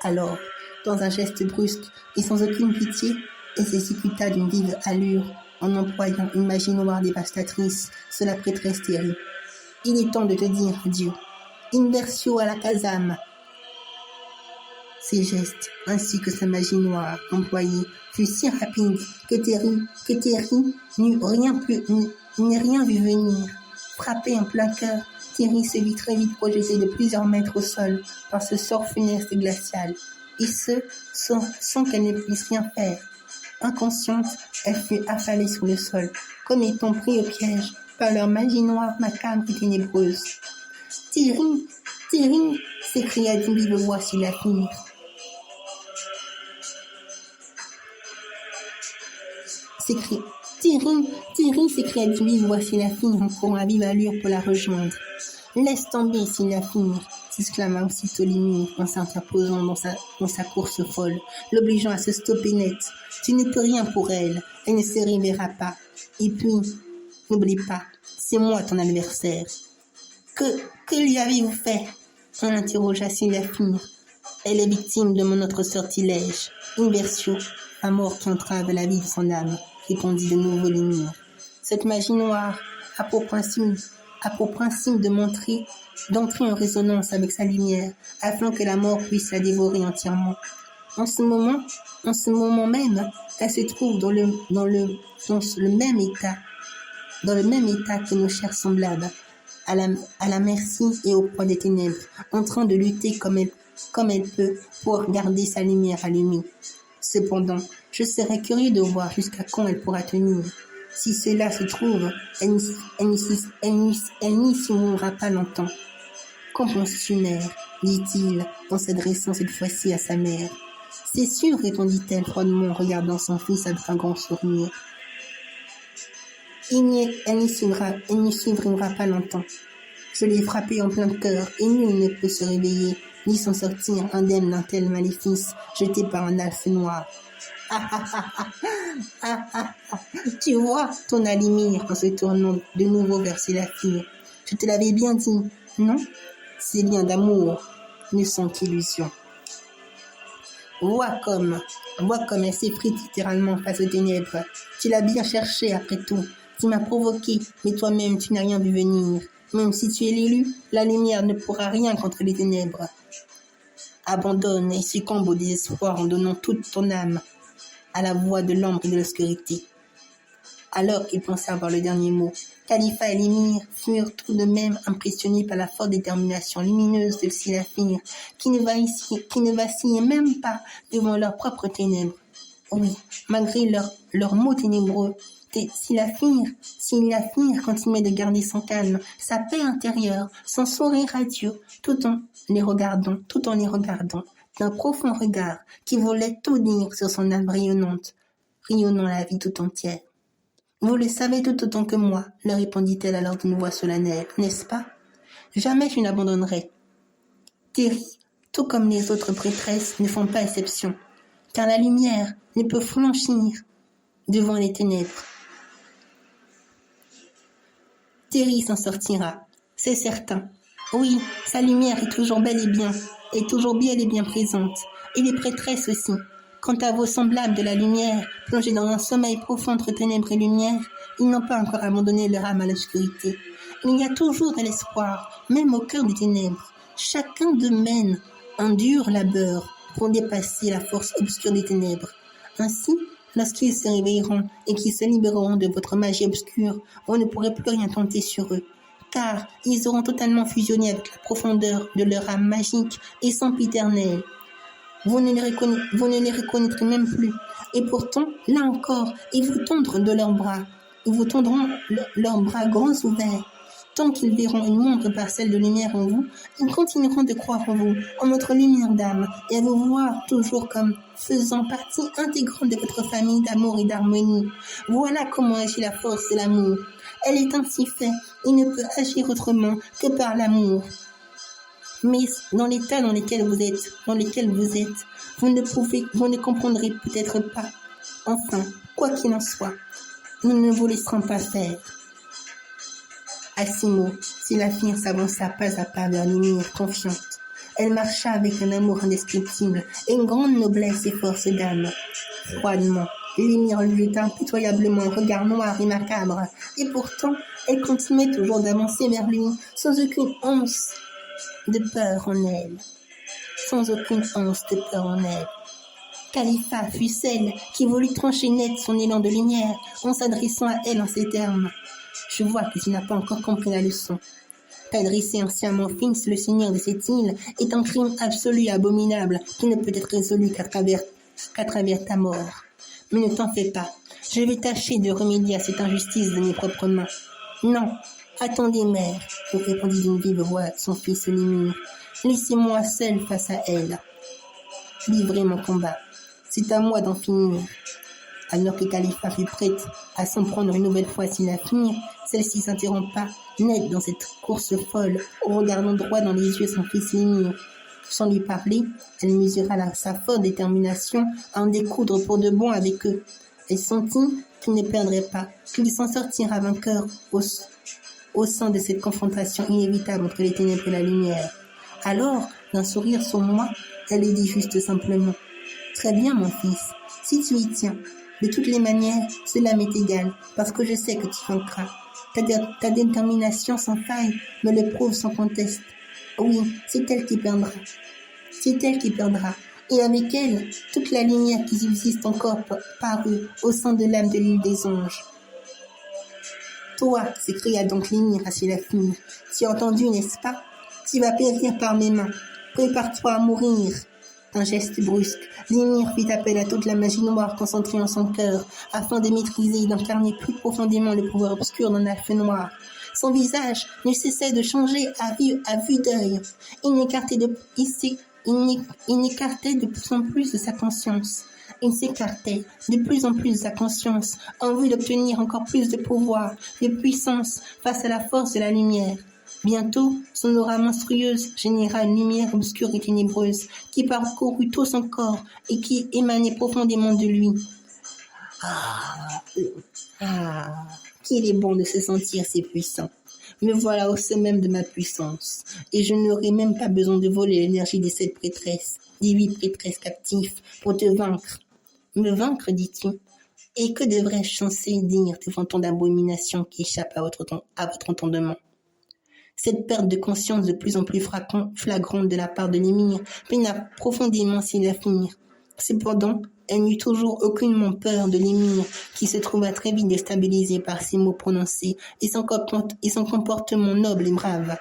Alors, dans un geste brusque et sans aucune pitié, elle s'exécuta d'une vive allure en employant une magie noire dévastatrice sur la prêtresse Thierry. Il est temps de te dire adieu. Inversio à la casame. Ses gestes, ainsi que sa magie noire employée, furent si rapides que Thierry n'eut rien vu venir. Frappé en plein cœur, Thierry se vit très vite projeté de plusieurs mètres au sol par ce sort funeste et glacial, et ce, sans qu'elle ne puisse rien faire. Inconsciente, elle fut affalée sur le sol, comme étant prise au piège par leur magie noire macabre et ténébreuse. « Thierry, Thierry !» s'écria d'une vive voix Sinafir. Thierry, s'écria d'une vive voix Sinafir en courant à vive allure pour la rejoindre. « Laisse tomber, Sinafir !» s'exclama aussitôt l'émir en s'interposant dans sa course folle, l'obligeant à se stopper net. « Tu ne peux rien pour elle, elle ne se réveillera pas. Et puis, n'oublie pas, c'est moi ton adversaire. » Que lui avez-vous fait? On interrogea Sinafir. Elle est victime de mon autre sortilège, Inversio, la mort qui entrave la vie de son âme, répondit de nouveau l'émir. Cette magie noire a pour principe d'entrer en résonance avec sa lumière, afin que la mort puisse la dévorer entièrement. En ce moment même, elle se trouve dans le même état que nos chers semblables, à la merci et au poids des ténèbres, en train de lutter comme elle peut pour garder sa lumière allumée. Cependant, je serais curieux de voir jusqu'à quand elle pourra tenir. Si cela se trouve, elle n'y survivra pas longtemps. Qu'en penses-tu, mère? Dit-il, en s'adressant cette fois-ci à sa mère. C'est sûr, répondit-elle froidement en regardant son fils avec un grand sourire. Elle n'y survivra pas longtemps. Je l'ai frappé en plein cœur et nul ne peut se réveiller ni s'en sortir indemne d'un tel maléfice jeté par un elfe noir. Ah ah ah ah ah ah ah. Tu vois ton Alimir en se tournant de nouveau vers Sélaphir. Je te l'avais bien dit, non? Ces liens d'amour ne sont qu'illusions. Vois comme elle s'effrite littéralement face aux ténèbres. Tu l'as bien cherché après tout. Tu m'as provoqué, mais toi-même tu n'as rien vu venir. Même si tu es l'élu, la lumière ne pourra rien contre les ténèbres. Abandonne et succombe au désespoir en donnant toute ton âme à la voix de l'ombre et de l'obscurité. Alors qu'il pensait avoir le dernier mot, Khalifa et l'émir furent tout de même impressionnés par la forte détermination lumineuse de Sélaphir, qui ne vacillait même pas devant leurs propres ténèbres. Oui, malgré leurs mots ténébreux, Sélaphir continuait de garder son calme, sa paix intérieure, son sourire radieux, tout en les regardant d'un profond regard qui voulait tout dire sur son âme rayonnant la vie tout entière. Vous le savez tout autant que moi, leur répondit-elle alors d'une voix solennelle, n'est-ce pas? Jamais je n'abandonnerai. Terry, tout comme les autres prêtresses, ne font pas exception, car la lumière ne peut flanchir devant les ténèbres. Terry s'en sortira, c'est certain. Oui, sa lumière est toujours bel et bien présente, et les prêtresses aussi. Quant à vos semblables de la lumière, plongés dans un sommeil profond entre ténèbres et lumière, ils n'ont pas encore abandonné leur âme à l'obscurité. Il y a toujours de l'espoir, même au cœur des ténèbres. Chacun d'eux mène un dur labeur pour dépasser la force obscure des ténèbres. Ainsi, lorsqu'ils se réveilleront et qu'ils se libéreront de votre magie obscure, vous ne pourrez plus rien tenter sur eux, car ils auront totalement fusionné avec la profondeur de leur âme magique et sempiternelle. Vous ne les reconnaîtrez même plus. Et pourtant, là encore, ils vous tendront leurs bras grands ouverts. Tant qu'ils verront une moindre parcelle de lumière en vous, ils continueront de croire en vous, en votre lumière d'âme, et à vous voir toujours comme faisant partie intégrante de votre famille d'amour et d'harmonie. Voilà comment agit la force de l'amour. Elle est ainsi faite et ne peut agir autrement que par l'amour. Mais dans l'état dans lequel vous êtes, vous ne comprendrez peut-être pas. Enfin, quoi qu'il en soit, nous ne vous laisserons pas faire. À ces mots, Sélaphir s'avança pas à pas vers l'émir, confiante. Elle marcha avec un amour indescriptible et une grande noblesse et force d'âme. Froidement, l'émir lui jeta impitoyablement un regard noir et macabre, et pourtant, elle continuait toujours d'avancer vers lui, sans aucune once de peur en elle. Khalifa fut celle qui voulut trancher net son élan de lumière en s'adressant à elle en ces termes. Je vois que tu n'as pas encore compris la leçon. T'adresser ainsi à mon fils, le seigneur de cette île, est un crime absolu et abominable qui ne peut être résolu qu'à travers ta mort. Mais ne t'en fais pas. Je vais tâcher de remédier à cette injustice de mes propres mains. Non, attendez, mère, répondit d'une vive voix son fils l'émir. Laissez-moi seul face à elle. Livrez mon combat. C'est à moi d'en finir. Alors que Khalifa fut prête à s'en prendre une nouvelle fois s'il la finir, celle-ci s'interrompa net dans cette course folle, en regardant droit dans les yeux son fils l'émir. Sans lui parler, elle mesura sa forte détermination à en découdre pour de bon avec eux. Elle sentit qu'il ne perdrait pas, qu'il s'en sortira vainqueur au sein de cette confrontation inévitable entre les ténèbres et la lumière. Alors, d'un sourire sournois, elle lui dit juste simplement « Très bien, mon fils, si tu y tiens. De toutes les manières, cela m'est égal, parce que je sais que tu vaincras. Ta détermination sans faille me le prouve sans conteste. Oui, c'est elle qui perdra. Et avec elle, toute la lumière qui subsiste encore parut au sein de l'âme de l'île des anges. Toi, s'écria donc l'émir à Sélaphir, tu as entendu, n'est-ce pas? Tu vas périr par mes mains. Prépare-toi à mourir. D'un geste brusque, l'émir fit appel à toute la magie noire concentrée en son cœur, afin de maîtriser et d'incarner plus profondément le pouvoir obscur d'un elfe noir. Son visage ne cessait de changer à vue d'œil. Il écartait de plus en plus de sa conscience. Il s'écartait de plus en plus de sa conscience en vue d'obtenir encore plus de pouvoir, de puissance face à la force de la lumière. Bientôt, son aura monstrueuse généra une lumière obscure et ténébreuse qui parcourut tout son corps et qui émanait profondément de lui. Qu'il est bon de se sentir si puissant. Me voilà au sommet de ma puissance, et je n'aurai même pas besoin de voler l'énergie des 7 prêtresses, des 8 prêtresses captives, pour te vaincre. Me vaincre, dis-tu? Et que devrais-je censé dire devant tant d'abominations qui échappent à votre entendement? Cette perte de conscience de plus en plus flagrante de la part de l'émir peina profondément Sélaphine. Cependant, elle n'eut toujours aucunement peur de l'émir, qui se trouva très vite déstabilisé par ces mots prononcés et son comportement noble et brave.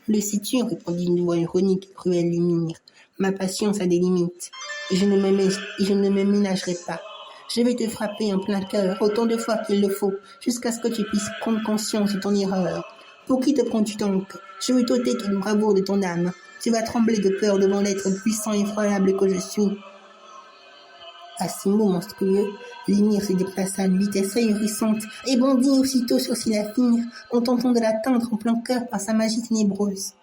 Le sais-tu, répondit d'une voix ironique et cruelle l'émir, ma patience a des limites, et je ne me ménagerai pas. Je vais te frapper en plein cœur autant de fois qu'il le faut, jusqu'à ce que tu puisses prendre conscience de ton erreur. Pour qui te prends-tu donc? Je veux t'ôter toute bravoure de ton âme. Tu vas trembler de peur devant l'être puissant et effroyable que je suis. À ces mots monstrueux, l'émir se déplaça à une vitesse ahurissante et bondit aussitôt sur Sélaphine en tentant de l'atteindre en plein cœur par sa magie ténébreuse.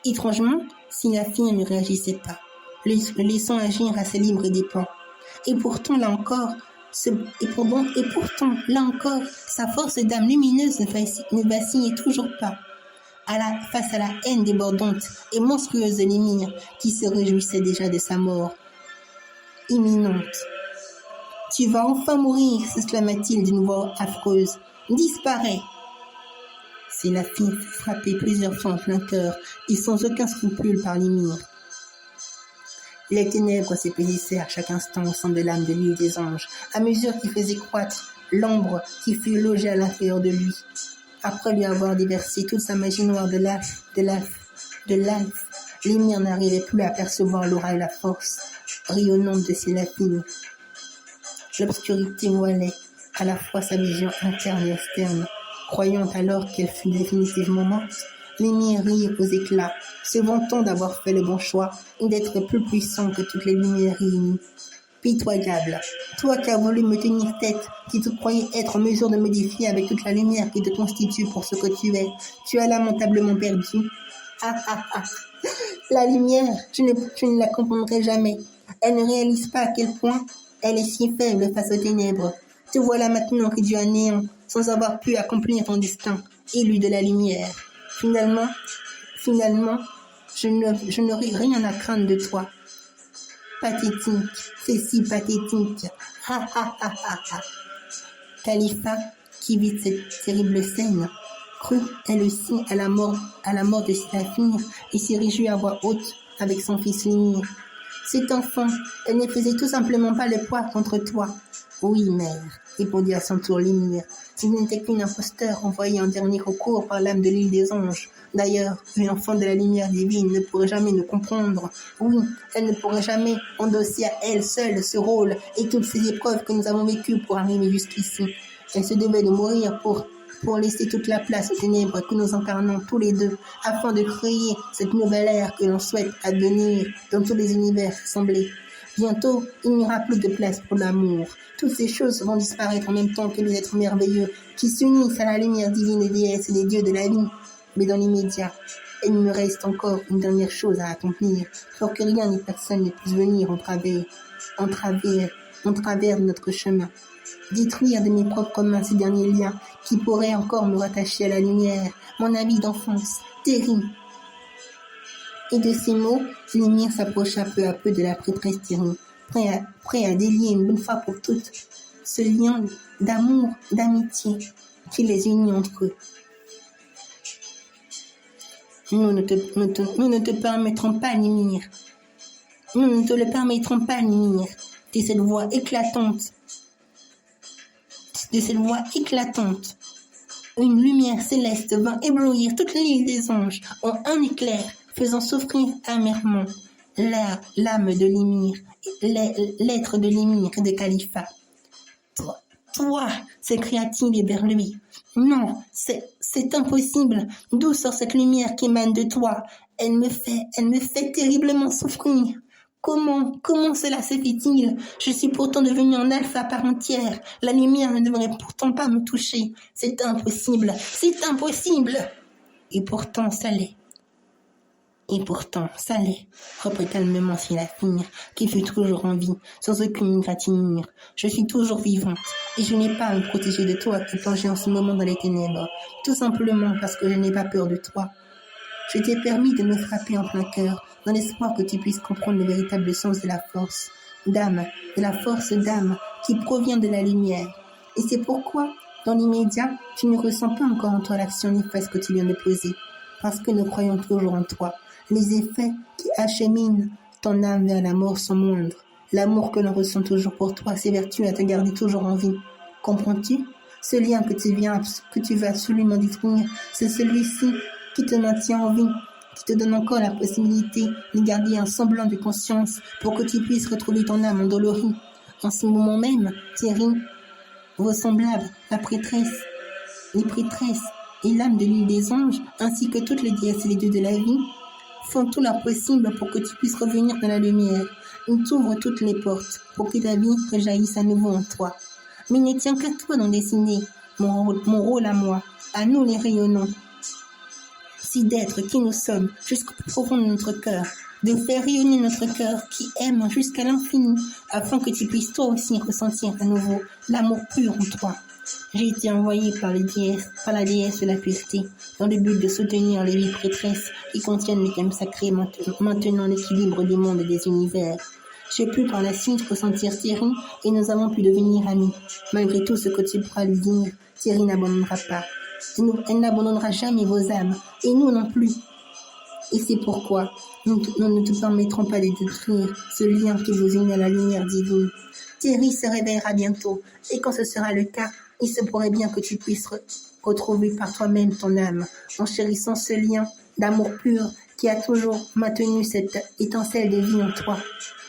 Étrangement, Sélaphine ne réagissait pas, le laissant agir à ses libres dépens. Et pourtant, là encore, sa force d'âme lumineuse ne vacillait toujours pas face à la haine débordante et monstrueuse de l'émir qui se réjouissait déjà de sa mort imminente. « Tu vas enfin mourir !» s'exclama-t-il d'une voix affreuse. « Disparais !» Sélaphine fut frappée plusieurs fois en plein cœur et sans aucun scrupule par l'émir. Les ténèbres s'épaisissaient à chaque instant au sein de l'âme de l'île des anges, à mesure qu'il faisait croître l'ombre qui fut logée à l'intérieur de lui. Après lui avoir déversé toute sa magie noire de l'alphe, l'émir n'arrivait plus à percevoir l'aura et la force rayonnante de Sélaphine. L'obscurité voilait à la fois sa vision interne et externe. Croyant alors qu'elle fut définitivement morte, l'émir rit aux éclats, se vantant d'avoir fait le bon choix et d'être plus puissant que toutes les lumières réunies. Pitoyable, toi qui as voulu me tenir tête, qui te croyais être en mesure de me défier avec toute la lumière qui te constitue pour ce que tu as lamentablement perdu. La lumière, je ne la comprendrai jamais. Elle ne réalise pas à quel point elle est si faible face aux ténèbres. Te voilà maintenant réduit à néant, sans avoir pu accomplir ton destin, élu de la lumière. Finalement, je n'aurai rien à craindre de toi. Pathétique, c'est si pathétique. Khalifa, qui vit cette terrible scène, crut elle aussi à la mort de Sélaphine et s'y réjouit à voix haute avec son fils l'émir. Cet enfant, elle ne faisait tout simplement pas le poids contre toi. Oui, mère, répondit à son tour l'émir. Ce n'était qu'une imposteur envoyée en dernier recours par l'âme de l'île des anges. D'ailleurs, une enfant de la lumière divine ne pourrait jamais nous comprendre. Oui, elle ne pourrait jamais endosser à elle seule ce rôle et toutes ces épreuves que nous avons vécues pour arriver jusqu'ici. Elle se devait de mourir pour laisser toute la place aux ténèbres que nous incarnons tous les deux, afin de créer cette nouvelle ère que l'on souhaite advenir dans tous les univers rassemblés. Bientôt, il n'y aura plus de place pour l'amour. Toutes ces choses vont disparaître en même temps que les êtres merveilleux qui s'unissent à la lumière divine des déesses et des dieux de la vie. Mais dans l'immédiat, il me reste encore une dernière chose à accomplir pour que rien ni personne ne puisse venir en travers de notre chemin. Détruire de mes propres mains ces derniers liens qui pourraient encore me rattacher à la lumière, mon ami d'enfance, Terry. Et de ces mots, l'émir s'approcha peu à peu de la prêtresse Terry, prêt à délier une bonne fois pour toutes ce lien d'amour, d'amitié qui les unit entre eux. Nous ne te permettrons pas, l'émir. Nous ne te le permettrons pas, l'émir. De cette voix éclatante, une lumière céleste vint éblouir toute l'île des anges en un éclair, faisant souffrir amèrement l'âme de l'émir, l'être de l'émir et de Khalifa. Toi, s'écria-t-il éberlué. Non, c'est impossible. D'où sort cette lumière qui émane de toi? Elle me fait terriblement souffrir. Comment cela se fait-il? Je suis pourtant devenu un elfe à part entière. La lumière ne devrait pourtant pas me toucher. C'est impossible. Et pourtant, ça l'est. Reprit calmement Sélaphine, qui fut toujours en vie, sans aucune égratignure. Je suis toujours vivante, et je n'ai pas à me protéger de toi qui plongeais en ce moment dans les ténèbres, tout simplement parce que je n'ai pas peur de toi. Je t'ai permis de me frapper en plein cœur, dans l'espoir que tu puisses comprendre le véritable sens de la force d'âme, qui provient de la lumière. Et c'est pourquoi, dans l'immédiat, tu ne ressens pas encore en toi l'action néfaste que tu viens de poser, parce que nous croyons toujours en toi. Les effets qui acheminent ton âme vers la mort sont moindres. L'amour que l'on ressent toujours pour toi s'évertue à te garder toujours en vie. Comprends-tu? Ce lien que tu veux absolument détruire, c'est celui-ci qui te maintient en vie, qui te donne encore la possibilité de garder un semblant de conscience pour que tu puisses retrouver ton âme endolorie. En ce moment même, Thierry, vos semblables, les prêtresses et l'âme de l'île des anges, ainsi que toutes les déesses et les dieux de la vie, font tout leur possible pour que tu puisses revenir dans la lumière. Ils t'ouvrent toutes les portes pour que ta vie rejaillisse à nouveau en toi. Mais il ne tient qu'à toi d'en dessiner mon rôle à moi, à nous les rayonnants, si d'être qui nous sommes jusqu'au plus profond de notre cœur, de faire rayonner notre cœur qui aime jusqu'à l'infini, afin que tu puisses toi aussi ressentir à nouveau l'amour pur en toi. J'ai été envoyé par la déesse de la pureté, dans le but de soutenir les 8 prêtresses qui contiennent les thèmes sacrés maintenant l'équilibre du monde et des univers. J'ai pu par la suite ressentir Thierry et nous avons pu devenir amis. Malgré tout ce que tu pourras lui dire, Thierry n'abandonnera pas. Elle n'abandonnera jamais vos âmes, et nous non plus. Et c'est pourquoi nous ne te permettrons pas de détruire ce lien qui vous unit à la lumière divine. Thierry se réveillera bientôt, et quand ce sera le cas, il se pourrait bien que tu puisses retrouver par toi-même ton âme, en chérissant ce lien d'amour pur qui a toujours maintenu cette étincelle de vie en toi.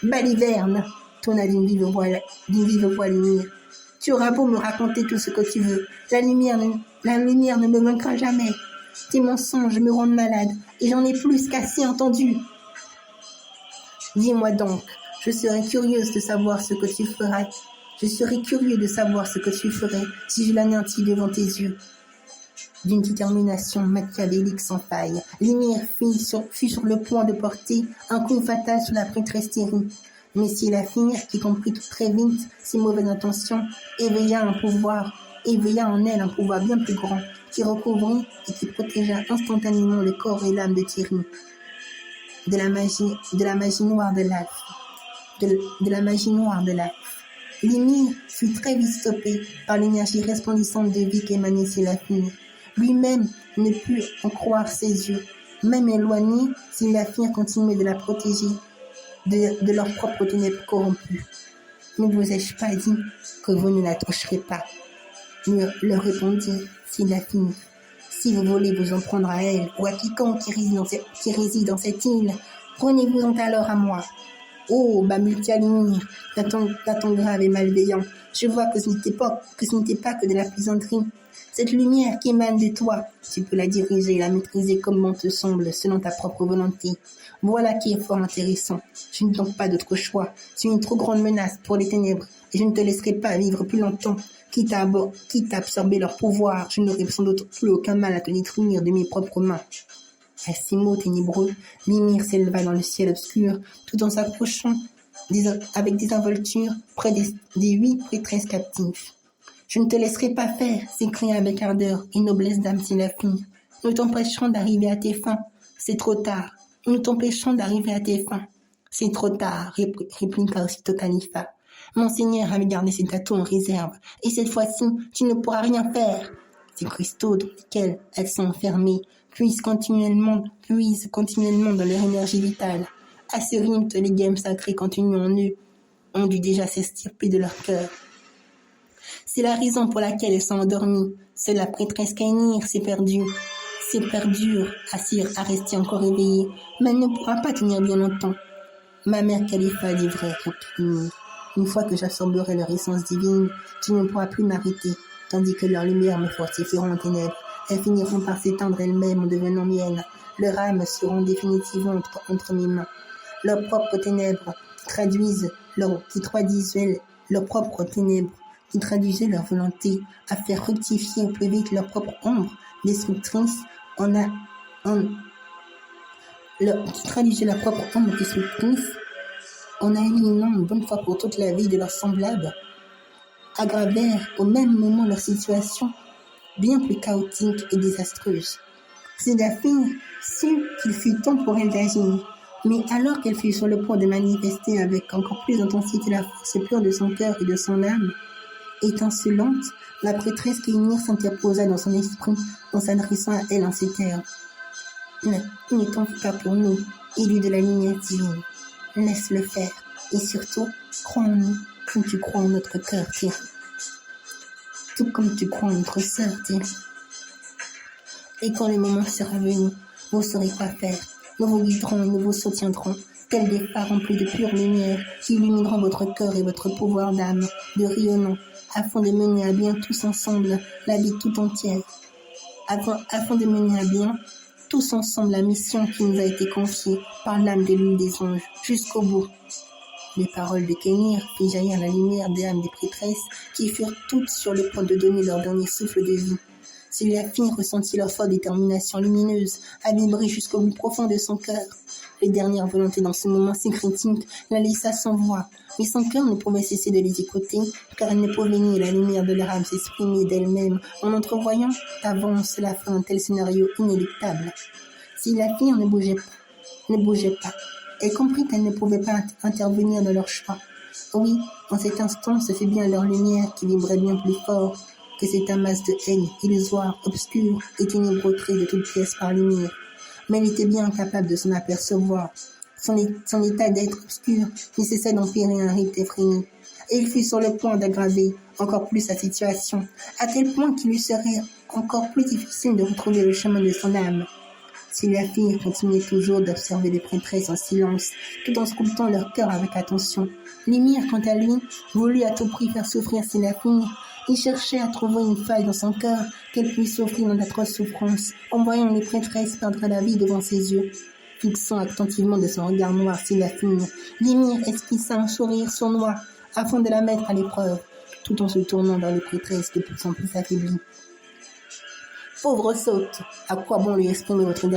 Baliverne, tonna d'une vive voix lumière. Tu auras beau me raconter tout ce que tu veux, la lumière ne me vaincra jamais. Tes mensonges me rendent malade, et j'en ai plus qu'assez entendu. Dis-moi donc, je serais curieux de savoir ce que tu ferais si je l'anéantis devant tes yeux. D'une détermination machiavélique sans faille, Limire fut sur le point de porter un coup fatal sur la prêtresse Thierry. Mais Sélaphine, qui comprit tout très vite ses mauvaises intentions, éveilla en elle un pouvoir bien plus grand, qui recouvrit et qui protégea instantanément le corps et l'âme de Thierry de la magie noire de l'âme. Limire fut très vite stoppé par l'énergie resplendissante de vie qu'émanait Sélaphine. Lui-même ne put en croire ses yeux. Même éloigné, Sélaphine continuait de la protéger de leurs propres ténèbres corrompues. Ne vous ai-je pas dit que vous ne la toucherez pas? Leur répondit Sélaphine. Si vous voulez vous en prendre à elle ou à quiconque qui réside dans cette île, prenez-vous-en alors à moi. Oh, balbutia Limire, d'un ton grave et malveillant. Je vois que ce n'était pas que de la plaisanterie. Cette lumière qui émane de toi, tu peux la diriger et la maîtriser comme bon te semble, selon ta propre volonté. Voilà qui est fort intéressant. Je n'ai donc pas d'autre choix. Tu es une trop grande menace pour les ténèbres, et je ne te laisserai pas vivre plus longtemps. Quitte à absorber leur pouvoir, je n'aurai sans doute plus aucun mal à te détruire de mes propres mains. À ces mots ténébreux, Limire s'éleva dans le ciel obscur, tout en s'approchant avec désinvolture près des 8 prêtresses captives. Je ne te laisserai pas faire, s'écria avec ardeur et noblesse d'âme Sélaphine. Nous t'empêcherons d'arriver à tes fins. C'est trop tard. C'est trop tard, répliqua aussitôt Khalifa. Monseigneur avait gardé ses atouts en réserve, et cette fois-ci, tu ne pourras rien faire. Ces cristaux dans lesquels elles sont enfermées puisent continuellement dans leur énergie vitale. À ce rythme, les gemmes sacrées contenues en eux ont dû déjà s'extirper de leur cœur. C'est la raison pour laquelle elles sont endormies. Seule la prêtresse Kainir s'est perdue à rester encore éveillée, mais elle ne pourra pas tenir bien longtemps. Ma mère Khalifa dit vrai, Une fois que j'absorberai leur essence divine, tu ne pourras plus m'arrêter, tandis que leurs lumières me fortifieront en ténèbres. Elles finiront par s'éteindre elles-mêmes en devenant miennes. Leurs âmes seront définitivement entre mes mains. Leurs propres ténèbres qui traduisaient leurs propres ténèbres, qui traduisaient leur volonté à faire fructifier au plus vite leur propre ombre destructrice qui traduisaient leur propre ombre destructrice en éliminant une bonne fois pour toute la vie de leurs semblables, aggravèrent au même moment leur situation bien plus chaotique et désastreuse. Sédaphine sut qu'il fut temps pour elle d'agir, mais alors qu'elle fut sur le point de manifester avec encore plus d'intensité la force pure de son cœur et de son âme, étincelante, la prêtresse Kénir s'interposa dans son esprit en s'adressant à elle en ces termes. « Ne t'en fais pas pour nous, élus de la lumière divine. Laisse-le faire, et surtout, crois en nous, comme tu crois en notre cœur, Thierry. Tout comme tu crois en notre sœur, Thierry. Et quand le moment sera venu, vous saurez quoi faire. Nous vous guiderons et nous vous soutiendrons, tels des phares remplis de pure lumière qui illumineront votre cœur et votre pouvoir d'âme, de rayonnant, afin de mener à bien tous ensemble la vie tout entière. Afin de mener à bien tous ensemble la mission qui nous a été confiée par l'âme de l'une des anges, jusqu'au bout. Les paroles de Kénir firent jaillir la lumière des âmes des prêtresses qui furent toutes sur le point de donner leur dernier souffle de vie. Séraphine ressentit leur forte détermination lumineuse à vibrer jusqu'au plus profond de son cœur. Les dernières volontés dans ce moment si critique la laissa sans voix, mais son cœur ne pouvait cesser de les écouter, car elle ne pouvait nier la lumière de leur âme s'exprimer d'elle-même en entrevoyant d'avance la fin d'un tel scénario inéluctable. Séraphine ne bougeait pas. Elle comprit qu'elle ne pouvait pas intervenir dans leur choix. Oui, en cet instant, ce fut bien leur lumière qui vibrait bien plus fort que cette amasse de haine illusoire, obscure et ténébreuse de toutes pièces par lumière. Mais elle était bien incapable de s'en apercevoir. Son état d'être obscur ne cessait d'empirer un rythme effréné. Et il fut sur le point d'aggraver encore plus sa situation, à tel point qu'il lui serait encore plus difficile de retrouver le chemin de son âme. Séraphine continuait toujours d'observer les prêtresses en silence, tout en scrutant leur cœur avec attention. Limir, quant à lui, voulut à tout prix faire souffrir Séraphine. Il cherchait à trouver une faille dans son cœur qu'elle puisse souffrir dans d'atroces souffrances, en voyant les prêtresses perdre la vie devant ses yeux. Fixant attentivement de son regard noir Séraphine, Limir esquissa un sourire sournois afin de la mettre à l'épreuve, tout en se tournant vers les prêtresses de plus en plus affaiblies. Pauvre sotte, à quoi bon lui exprimer votre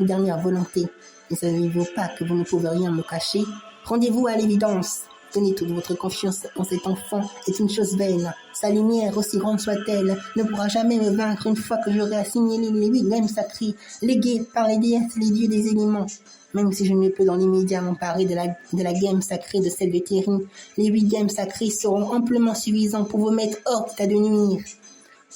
dernière volonté? Ne savez-vous pas que vous ne pouvez rien me cacher? Rendez-vous à l'évidence. Tenez toute votre confiance en cet enfant est une chose vaine. Sa lumière, aussi grande soit-elle, ne pourra jamais me vaincre une fois que j'aurai assimilé les 8 gemmes sacrées léguées par les déesses et les dieux des éléments. Même si je ne peux dans l'immédiat m'emparer de la gemme sacrée de celle de Thierry, les 8 gemmes sacrées seront amplement suffisants pour vous mettre hors d'état de nuire.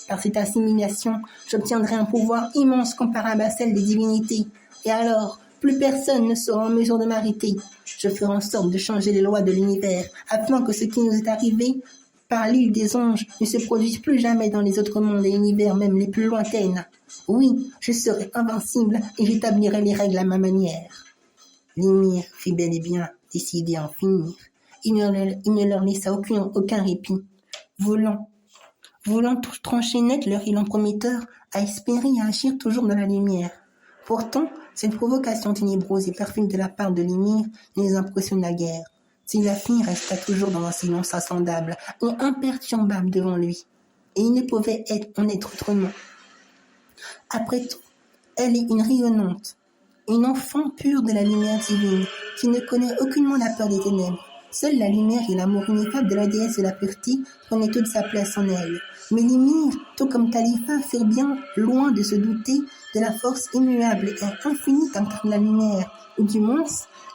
Par cette assimilation, j'obtiendrai un pouvoir immense comparable à celle des divinités. Et alors, plus personne ne sera en mesure de m'arrêter. Je ferai en sorte de changer les lois de l'univers, afin que ce qui nous est arrivé par l'île des anges ne se produise plus jamais dans les autres mondes et univers, même les plus lointaines. Oui, je serai invincible et j'établirai les règles à ma manière. Limir fut bel et bien décidé à en finir. Il ne leur laissa aucun répit. Voulant trancher net leur élan prometteur, à espérer et à agir toujours dans la lumière. Pourtant, cette provocation ténébreuse et perfide de la part de Limir ne les impressionna guère. Séraphine resta toujours dans un silence insondable et imperturbable devant lui, et il ne pouvait en être autrement. Après tout, elle est une rayonnante, une enfant pure de la lumière divine, qui ne connaît aucunement la peur des ténèbres. Seule la lumière et l'amour ineffable de la déesse de la pureté prenaient toute sa place en elle. Mais Limir, tout comme Khalifa, furent bien loin de se douter de la force immuable et infinie qu'incarne la lumière, ou du moins,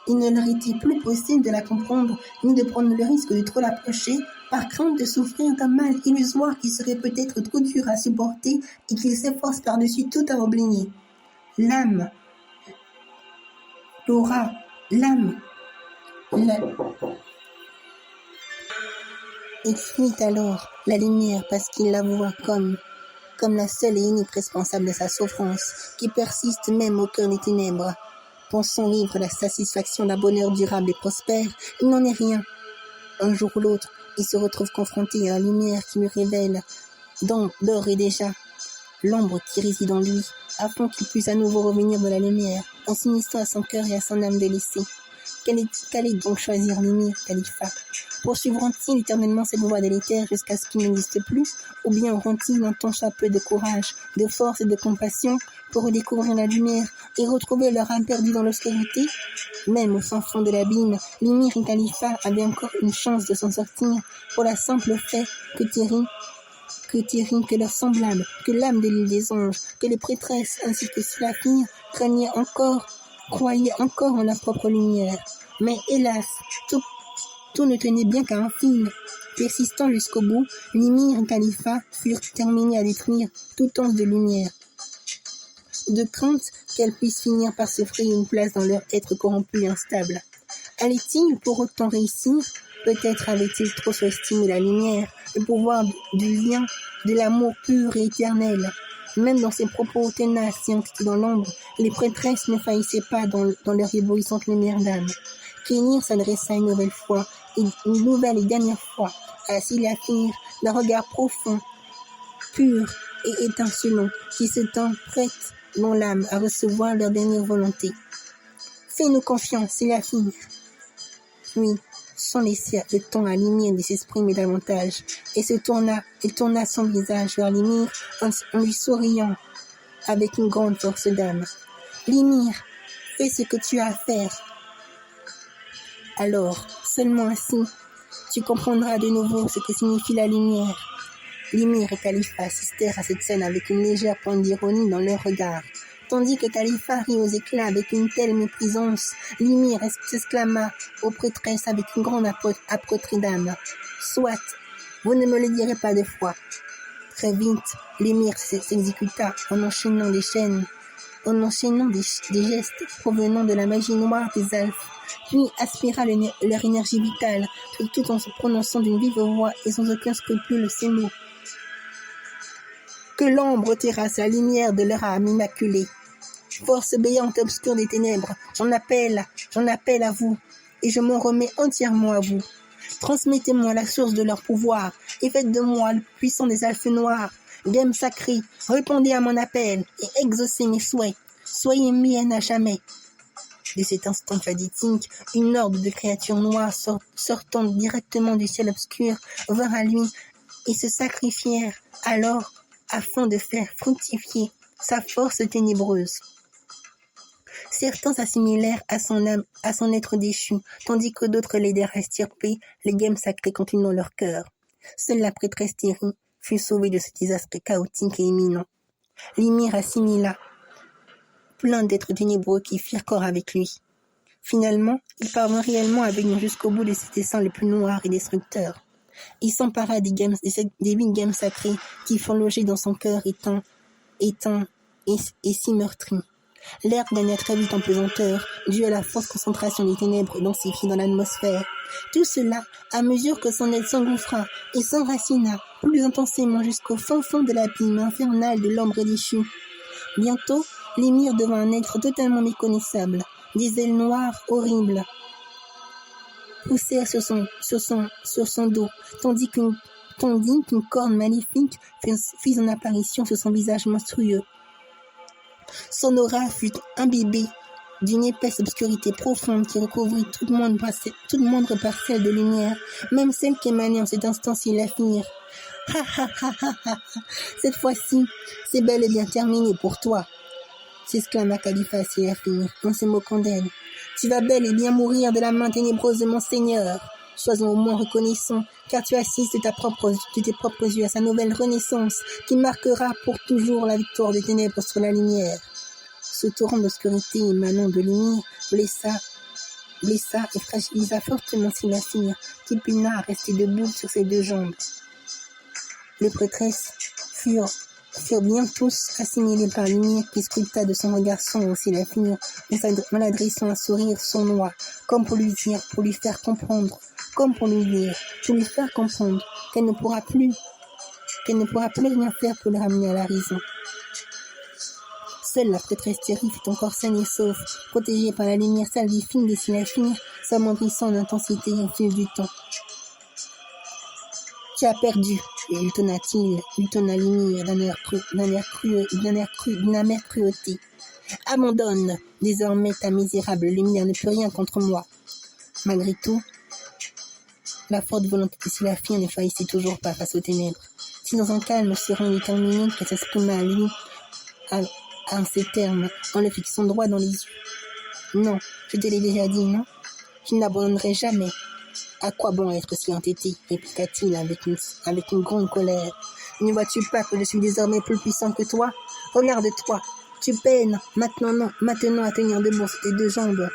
il ne leur était plus possible de la comprendre, ni de prendre le risque de trop l'approcher, par crainte de souffrir d'un mal illusoire qui serait peut-être trop dur à supporter et qu'il s'efforce par-dessus tout à oublier. L'âme, l'aura, l'âme, écrit alors la lumière parce qu'il la voit comme la seule et unique responsable de sa souffrance, qui persiste même au cœur des ténèbres. Pensant vivre la satisfaction d'un bonheur durable et prospère, il n'en est rien. Un jour ou l'autre, il se retrouve confronté à la lumière qui lui révèle d'ores et déjà l'ombre qui réside en lui, afin qu'il puisse à nouveau revenir de la lumière, en s'unissant à son cœur et à son âme délaissée. Qu'allait donc choisir Ymir Khalifa? Poursuivront-ils éternellement cette voie délétère jusqu'à ce qu'il n'existe plus, ou bien auront-ils un tant soit peu de courage, de force et de compassion pour redécouvrir la lumière et retrouver leur âme perdue dans l'obscurité? Même au fin fond de l'abîme, Ymir Khalifa avait encore une chance de s'en sortir, pour la simple fait que leurs semblables, que l'âme de l'île des anges, que les prêtresses ainsi que Sélaphine croyaient encore en la propre lumière. Mais hélas, tout ne tenait bien qu'à un fil. Persistant jusqu'au bout, Ymir Khalifa furent terminés à détruire toute once de lumière, de crainte qu'elle puisse finir par se frayer une place dans leur être corrompu et instable. Allait-il pour autant réussir? Peut-être avait-il trop sous-estimé la lumière, le pouvoir du lien, de l'amour pur et éternel. Même dans ses propos tenaces et entêtés dans l'ombre, les prêtresses ne faillissaient pas dans leur éblouissante lumière d'âme. Kénir s'adressa une nouvelle et dernière fois à Sélaphine, d'un regard profond, pur et étincelant, qui se tint prête dans l'âme à recevoir leur dernière volonté. Fais-nous confiance, Sélaphine. Oui, sans laisser le temps à Ymir de s'exprimer davantage, et tourna son visage vers Ymir en lui souriant avec une grande force d'âme. Ymir, fais ce que tu as à faire. Alors, seulement ainsi, tu comprendras de nouveau ce que signifie la lumière. Ymir et Khalifa assistèrent à cette scène avec une légère pointe d'ironie dans leur regard. Tandis que Khalifa rit aux éclats avec une telle méprisance, Ymir s'exclama aux prêtresses avec une grande âpreté d'âme. Soit, vous ne me le direz pas deux fois. Très vite, Ymir s'exécuta en enchaînant des gestes provenant de la magie noire des elfes, puis aspira leur énergie vitale, tout en se prononçant d'une vive voix et sans aucun scrupule ces mots. Que l'ombre terrasse la lumière de leur âme immaculée. Force béante obscure des ténèbres, j'en appelle à vous, et je m'en remets entièrement à vous. Transmettez-moi la source de leur pouvoir, et faites de moi le puissant des elfes noirs. Gemme sacrée, répondez à mon appel, et exaucez mes souhaits. Soyez mienne à jamais. De cet instant fatidique, une horde de créatures noires sortant directement du ciel obscur vinrent à lui, et se sacrifièrent alors afin de faire fructifier sa force ténébreuse. Certains s'assimilèrent à son âme, à son être déchu, tandis que d'autres l'aidèrent à extirper les gemmes sacrées contenues dans leur cœur. Seule la prêtresse Thierry fut sauvée de ce désastre chaotique et imminent. Ymir assimila plein d'êtres ténébreux qui firent corps avec lui. Finalement, il parvint réellement à venir jusqu'au bout de ses desseins les plus noirs et destructeurs. Il s'empara des 8 gemmes sacrées qui furent logées dans son cœur éteint et si meurtri. L'air gagna très vite en pesanteur, dû à la forte concentration des ténèbres densifiées dans l'atmosphère. Tout cela, à mesure que son aide s'engouffra et s'enracina plus intensément jusqu'au fin fond de l'abîme infernal de l'ombre déchue. Bientôt, Ymir devint un être totalement méconnaissable. Des ailes noires horribles poussèrent sur son dos, tandis qu'une corne maléfique fit son apparition sur son visage monstrueux. Son aura fut imbibée d'une épaisse obscurité profonde qui recouvrit toute moindre parcelle de lumière, même celle qui émanait en cet instant s'il la finir. Ha ha ha ha ha! Cette fois-ci, c'est bel et bien terminé pour toi, s'exclama Khalifa à Sélaphine en se moquant d'elle. Tu vas bel et bien mourir de la main ténébreuse de mon Seigneur. Sois-en au moins reconnaissant, car tu assistes de tes propres yeux à sa nouvelle renaissance qui marquera pour toujours la victoire des ténèbres sur la lumière. Ce torrent d'obscurité émanant de Ymir blessa et fragilisa fortement Sélaphine, qui peina à rester debout sur ses deux jambes. Les prêtresses furent bien tous assimilés par Ymir qui scruta de son regard sombre Sélaphine en l'adressant un sourire sournois, comme pour lui faire comprendre qu'elle ne pourra plus rien faire pour le ramener à la raison. Seule la prêtresse Thierry fut encore saine et sauve, protégée par la lumière salvifine des Sélaphine, s'amoindrissant en intensité au fil du temps. Tu as perdu, lui tonna Lemire d'une amère cruauté. Abandonne, désormais ta misérable lumière ne peut rien contre moi. Malgré tout, la forte volonté de Sélaphine ne faillissait toujours pas face aux ténèbres. Si dans un calme serein et déterminé qu'elle s'exprima à lui, en ces termes, en le fixant droit dans les yeux. Non, je te l'ai déjà dit, non? Je n'abandonnerai jamais. À quoi bon être si entêté, répliqua-t-il avec une grande colère. Ne vois-tu pas que je suis désormais plus puissant que toi? Regarde-toi, tu peines maintenant à tenir debout sur tes deux jambes.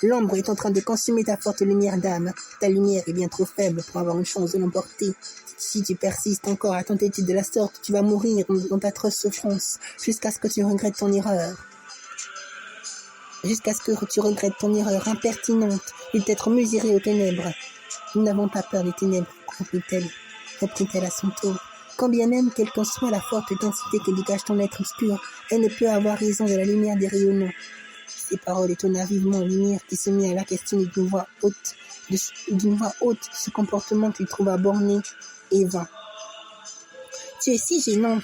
L'ombre est en train de consumer ta forte lumière d'âme. Ta lumière est bien trop faible pour avoir une chance de l'emporter. Si tu persistes encore à t'entêter de la sorte, tu vas mourir dans d'atroces souffrances, jusqu'à ce que tu regrettes ton erreur. Impertinente, il t'être mesurée aux ténèbres. Nous n'avons pas peur des ténèbres, reprit-elle à son tour. Quand bien même, quelle qu'en soit la forte intensité que dégage ton être obscur, elle ne peut avoir raison de la lumière des rayonnants. Ces paroles étonnèrent vivement Lemire, qui se mit à la questionner d'une voix haute, ce comportement qu'il trouva borné et vain. Tu es si gênante,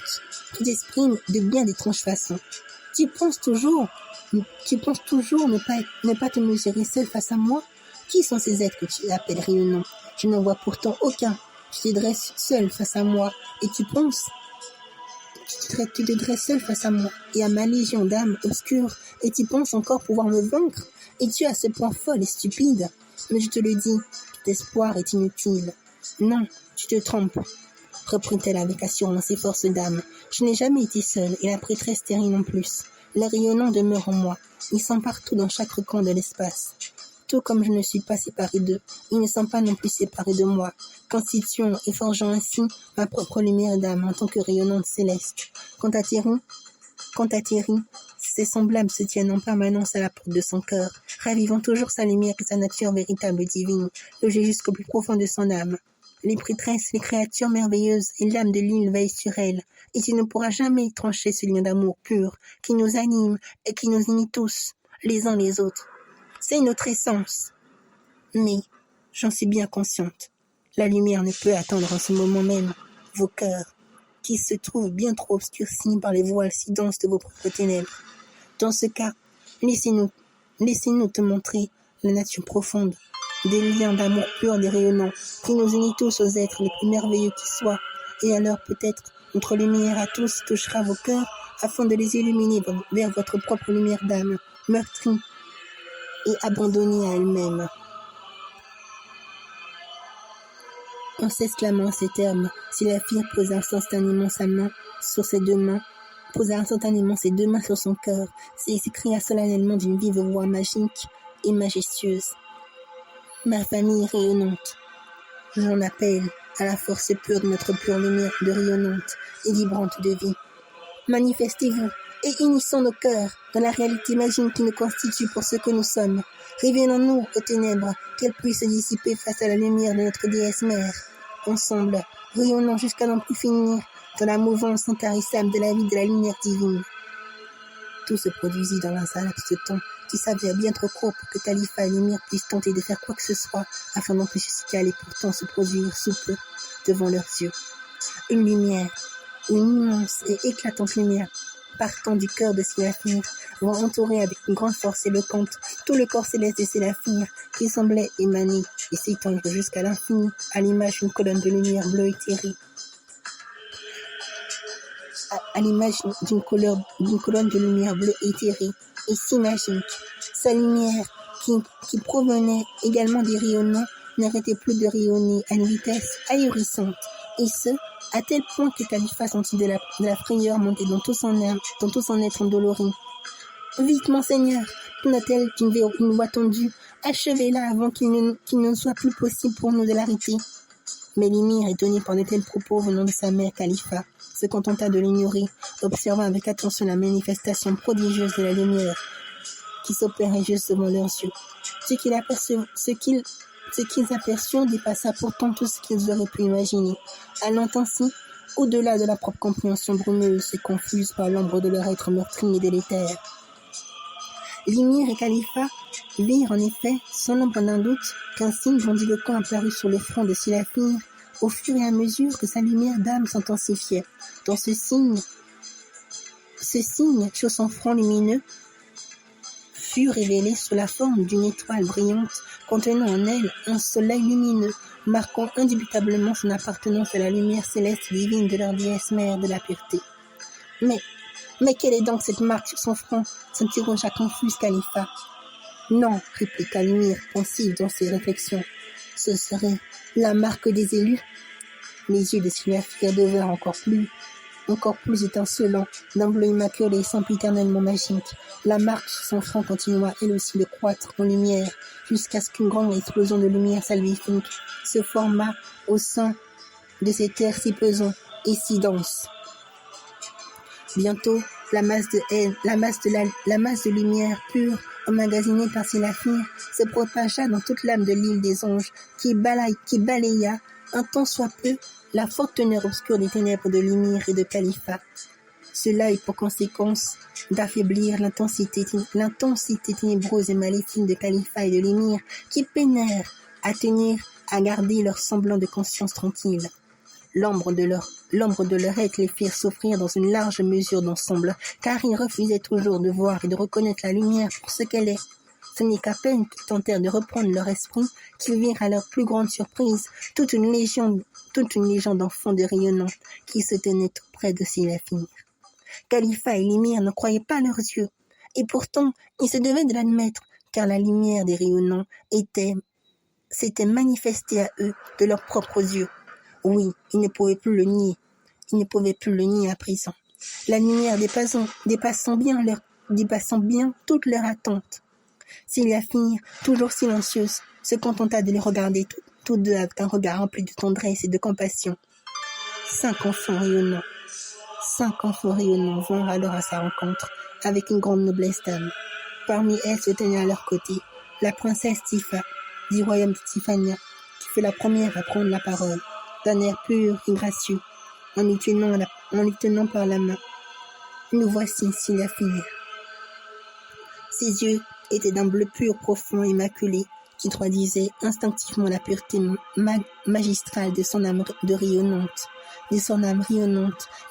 tu t'exprimes de bien d'étranges façons. Tu penses toujours ne pas te mesurer seul face à moi? Qui sont ces êtres que tu appelles rayonnants? Je n'en vois pourtant aucun. Tu te dresses seul face à moi et tu te dresses seul face à moi et à ma légion d'âmes obscures et tu penses encore pouvoir me vaincre? Es-tu à ce point folle et stupide? Mais je te le dis, tout espoir est inutile. Non, tu te trompes, reprit-elle avec assurance et force d'âme. Je n'ai jamais été seule et la prêtresse Thérée non plus. Les rayonnants demeurent en moi. Ils sont partout dans chaque recoin de l'espace. Tout comme je ne suis pas séparée d'eux, ils ne sont pas non plus séparés de moi, constituant et forgeant ainsi ma propre lumière d'âme en tant que rayonnante céleste. Quant à Thierry, ses semblables se tiennent en permanence à la porte de son cœur, ravivant toujours sa lumière et sa nature véritable et divine, logée jusqu'au plus profond de son âme. Les prêtresses, les créatures merveilleuses et l'âme de l'île veillent sur elle, et tu ne pourras jamais trancher ce lien d'amour pur qui nous anime et qui nous unit tous, les uns les autres. C'est notre essence. Mais, j'en suis bien consciente, la lumière ne peut attendre en ce moment même vos cœurs, qui se trouvent bien trop obscurcis par les voiles si denses de vos propres ténèbres. Dans ce cas, laissez-nous te montrer la nature profonde des liens d'amour pur des rayonnants qui nous unit tous aux êtres les plus merveilleux qui soient, et alors peut-être notre lumière à tous touchera vos cœurs afin de les illuminer vers votre propre lumière d'âme, meurtrie et abandonnée à elle-même. En s'exclamant à ces termes, Sélaphine posa instantanément ses deux mains sur son cœur et s'écria solennellement d'une vive voix magique et majestueuse. Ma famille rayonnante, j'en appelle à la force pure de notre pure lumière de rayonnante et vibrante de vie. Manifestez-vous et unissons nos cœurs dans la réalité magique qui nous constitue pour ce que nous sommes. Révélons-nous aux ténèbres qu'elles puissent se dissiper face à la lumière de notre déesse mère. Ensemble, rayonnons jusqu'à n'en plus finir dans la mouvance intarissable de la vie de la lumière divine. Tout se produisit dans un laps de temps qui s'avère bien trop court pour que Khalifa et Lemire puissent tenter de faire quoi que ce soit afin d'empêcher ce qui allait pourtant se produire sous peu devant leurs yeux. Une lumière, une immense et éclatante lumière, partant du cœur de Sélaphine, vont entourer avec une grande force éloquente tout le corps céleste de Sélaphine qui semblait émaner et s'étendre jusqu'à l'infini à l'image d'une colonne de lumière bleue éthérée. À l'image d'une colonne de lumière bleue éthérée et si magique. Sa lumière, qui provenait également des rayonnements, n'arrêtait plus de rayonner à une vitesse ahurissante, et ce, à tel point que Khalifa sentit de la frayeur monter dans tout son être endolori. « Vite, monseigneur !» cria-t-elle d'une voix tendue. « Achevez-la avant qu'il ne soit plus possible pour nous de l'arrêter. » Mais Lemire, étonné par de tels propos venant de sa mère Khalifa, se contenta de l'ignorer, observant avec attention la manifestation prodigieuse de la lumière qui s'opérait juste devant leurs yeux. Ce qu'ils aperçurent dépassa pourtant tout ce qu'ils auraient pu imaginer, allant ainsi au-delà de la propre compréhension brumeuse et confuse par l'ombre de leur être meurtri et délétère. Lemire et Khalifa virent en effet, sans l'ombre d'un doute, qu'un signe grandiloquent apparut sur le front de Sélaphine au fur et à mesure que sa lumière d'âme s'intensifiait. Dans ce signe, sur son front lumineux, fut révélé sous la forme d'une étoile brillante contenant en elle un soleil lumineux, marquant indubitablement son appartenance à la lumière céleste divine de leur déesse mère de la pureté. Mais quelle est donc cette marque sur son front s'interrogea confuse Khalifa. Non, répliqua l'émir, pensif dans ses réflexions. Ce serait la marque des élus. Les yeux de Silafir devinrent encore plus étincelants, d'un bleu immaculé sempiternellement magique. La marque sur son front continua elle aussi de croître en lumière, jusqu'à ce qu'une grande explosion de lumière salvifique se forma au sein de cet air si pesant et si dense. Bientôt, la masse de lumière pure emmagasinée par Silafir se propagea dans toute l'âme de l'île des anges, qui balaya un tant soit peu la forte teneur obscure des ténèbres de l'émir et de Khalifa. Cela eut pour conséquence d'affaiblir l'intensité ténébreuse et maléfique de Khalifa et de l'émir, qui peinèrent à garder leur semblant de conscience tranquille. L'ombre de leur être les firent souffrir dans une large mesure d'ensemble, car ils refusaient toujours de voir et de reconnaître la lumière pour ce qu'elle est. Ce n'est qu'à peine qu'ils tentèrent de reprendre leur esprit, qu'ils virent à leur plus grande surprise toute une légion d'enfants de rayonnants qui se tenaient auprès de Silafir. Khalifa et l'émir ne croyaient pas leurs yeux, et pourtant ils se devaient de l'admettre, car la lumière des rayonnants s'était manifestée à eux de leurs propres yeux. Oui, ils ne pouvaient plus le nier à présent. La lumière dépassant bien toutes leurs attentes. Silafir, toujours silencieuse, se contenta de les regarder tous deux avec un regard rempli de tendresse et de compassion. 5 enfants rayonnants vinrent alors à sa rencontre, avec une grande noblesse d'âme. Parmi elles se tenait à leur côté la princesse Tifa, du royaume de Tifania, qui fut la première à prendre la parole, d'un air pur et gracieux, en lui tenant par la main. Nous voici, Silafir. Ses yeux étaient d'un bleu pur, profond et immaculé, qui traduisait instinctivement la pureté magistrale de son âme rayonnante,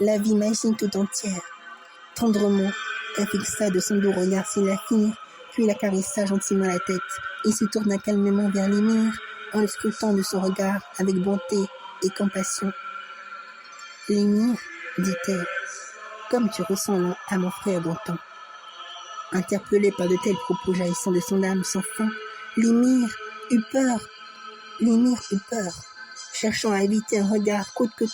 la vie magique tout entière. Tendrement, elle fixa de son doux regard Silafir, puis la caressa gentiment la tête, et se tourna calmement vers l'émir, en le scrutant de son regard avec bonté et compassion. L'émir, dit-elle, comme tu ressembles à mon frère d'antan. Interpellé par de tels propos jaillissant de son âme sans fin, l'émir eut peur, cherchant à éviter son regard coûte que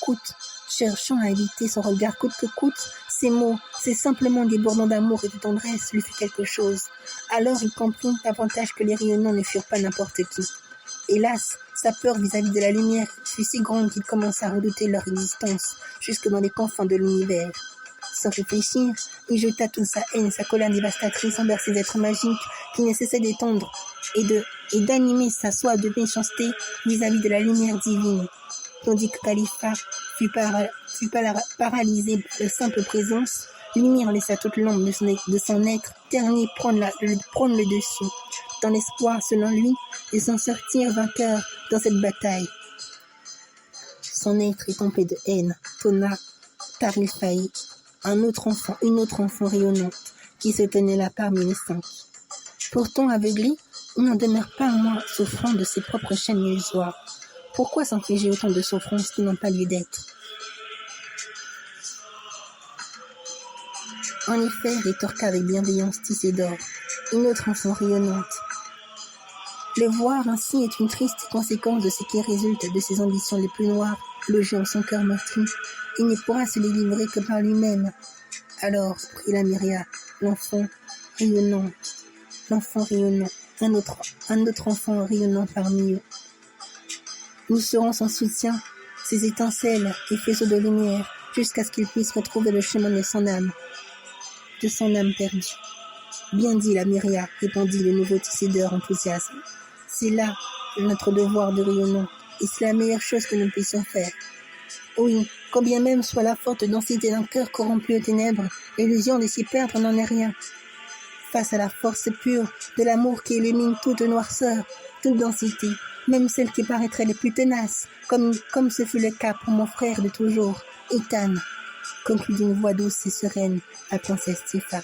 coûte, ces mots, ces simplement débordant d'amour et de tendresse, lui fit quelque chose. Alors il comprit davantage que les rayonnants ne furent pas n'importe qui. Hélas, sa peur vis-à-vis de la lumière fut si grande qu'il commença à redouter leur existence, jusque dans les confins de l'univers. Sans réfléchir, il jeta toute sa haine et sa colère dévastatrice envers ces êtres magiques qui ne cessaient d'étendre et d'animer sa soif de méchanceté vis-à-vis de la lumière divine. Tandis que Khalifa fut paralysé par la simple présence, l'émir laissa toute l'ombre de son être terni prendre le dessus, dans l'espoir, selon lui, de s'en sortir vainqueur dans cette bataille. Son être étompé de haine, Tona Tarilfaï, une autre enfant rayonnante, qui se tenait là parmi les 5. Pourtant aveuglé, il n'en demeure pas moins souffrant de ses propres chaînes illusoires. Pourquoi s'infliger autant de souffrances qui n'ont pas lieu d'être? En effet, rétorqua avec bienveillance Tissédor, une autre enfant rayonnante. Le voir ainsi est une triste conséquence de ce qui résulte de ses ambitions les plus noires, logées en son cœur meurtri. Il ne pourra se délivrer que par lui-même. Alors, prit la Myria, l'enfant rayonnant, un autre enfant rayonnant parmi eux. Nous serons son soutien, ses étincelles et faisceaux de lumière, jusqu'à ce qu'il puisse retrouver le chemin de son âme perdue. Bien dit la Myria, répondit le nouveau Tissédor enthousiasme. C'est là notre devoir de rayonnant, et c'est la meilleure chose que nous puissions faire. Oui, combien même soit la forte densité d'un cœur corrompu aux ténèbres, l'illusion de s'y perdre n'en est rien. face à la force pure de l'amour qui illumine toute noirceur, toute densité, même celle qui paraîtrait les plus tenaces, comme ce fut le cas pour mon frère de toujours, Ethan, conclut d'une voix douce et sereine la princesse Tifa.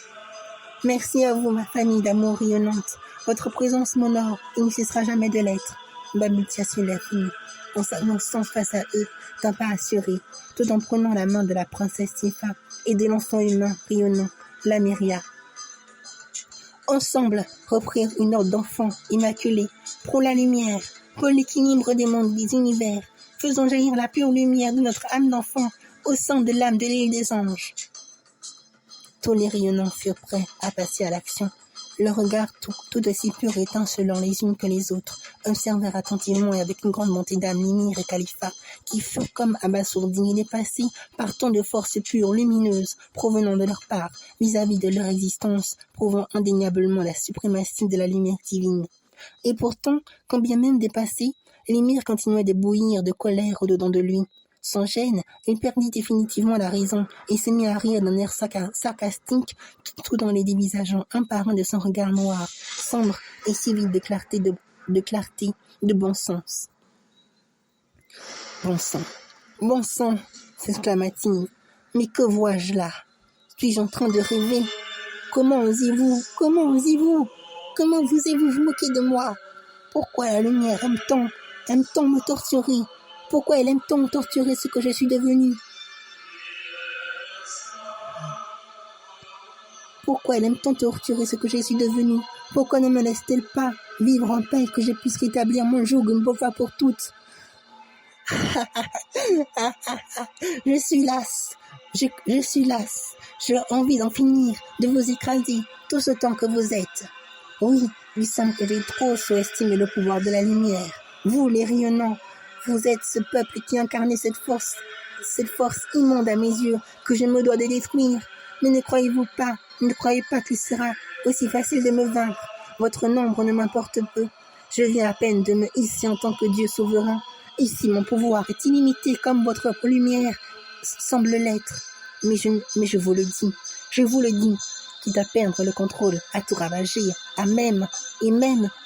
Merci à vous, ma famille d'amour rayonnante. Votre présence m'honore et ne cessera jamais de l'être. Balbutia Seraphine, en s'avançant face à eux, d'un pas assuré, tout en prenant la main de la princesse Tifa et de l'enfant humain rayonnant, Lamiria. Ensemble, reprirent une horde d'enfants immaculés, pour la lumière, pour l'équilibre des mondes des univers, faisons jaillir la pure lumière de notre âme d'enfant au sein de l'âme de l'île des anges. Tous les rayonnants furent prêts à passer à l'action. Leurs regards tout aussi purs et étincelants les unes que les autres, observèrent attentivement et avec une grande montée d'âme Ymir et Khalifa, qui furent comme abasourdis et dépassés par tant de forces pures, lumineuses, provenant de leur part, vis-à-vis de leur existence, prouvant indéniablement la suprématie de la lumière divine. Et pourtant, quand bien même dépassé, Ymir continuait de bouillir de colère au-dedans de lui. Sans gêne, il perdit définitivement la raison et se mit à rire d'un air sarcastique, tout en les dévisageant un par un de son regard noir, sombre et si vide de clarté, de bon sens. Bon sang, s'exclama-t-il. Mais que vois-je là? Suis-je en train de rêver? Comment osez-vous? Comment osez-vous vous moquer de moi? Pourquoi la lumière aime-t-on me torturer? Pourquoi elle aime tant torturer ce que je suis devenu? Pourquoi elle aime tant torturer ce que je suis devenu? Pourquoi ne me laisse-t-elle pas vivre en paix, que je puisse rétablir mon joug une bonne fois pour toutes? Je suis lasse. J'ai envie d'en finir, de vous écraser tout ce temps que vous êtes. Oui, il semble que j'ai trop sous-estimé le pouvoir de la lumière. Vous, les rayonnants, vous êtes ce peuple qui incarnait cette force immonde à mes yeux que je me dois de détruire. Mais ne croyez pas qu'il sera aussi facile de me vaincre. Votre nombre ne m'importe peu. Je viens à peine de me hisser en tant que Dieu souverain. Ici, mon pouvoir est illimité comme votre lumière semble l'être. Mais je vous le dis, quitte à perdre le contrôle, à tout ravager, à même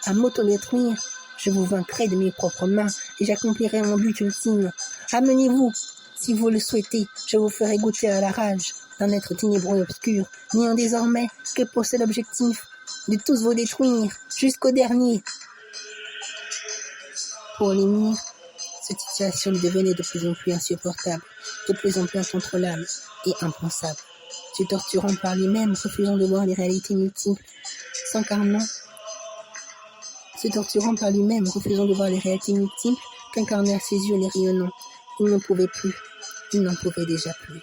à m'autodétruire, je vous vaincrai de mes propres mains et j'accomplirai mon but ultime. Amenez-vous, si vous le souhaitez, je vous ferai goûter à la rage d'un être ténébreux et obscur, n'ayant désormais que pour seul objectif de tous vous détruire, jusqu'au dernier. Pour Ymir, cette situation devenait de plus en plus insupportable, de plus en plus incontrôlable et impensable. Se torturant par lui-même, refusant de voir les réalités multiples, qu'incarnaient à ses yeux les rayonnants. Il n'en pouvait déjà plus.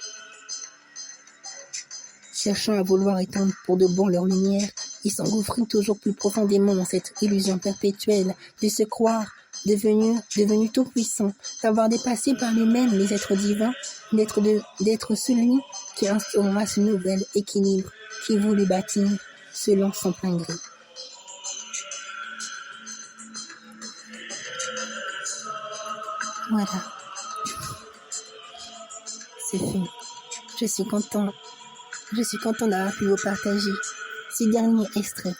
Cherchant à vouloir éteindre pour de bon leur lumière, il s'engouffrit toujours plus profondément dans cette illusion perpétuelle de se croire devenu tout-puissant, d'avoir dépassé par lui-même les êtres divins, d'être celui qui instaurera ce nouvel équilibre qu'il voulut bâtir selon son plein gré. Voilà, c'est fait. Je suis content d'avoir pu vous partager ce dernier extrait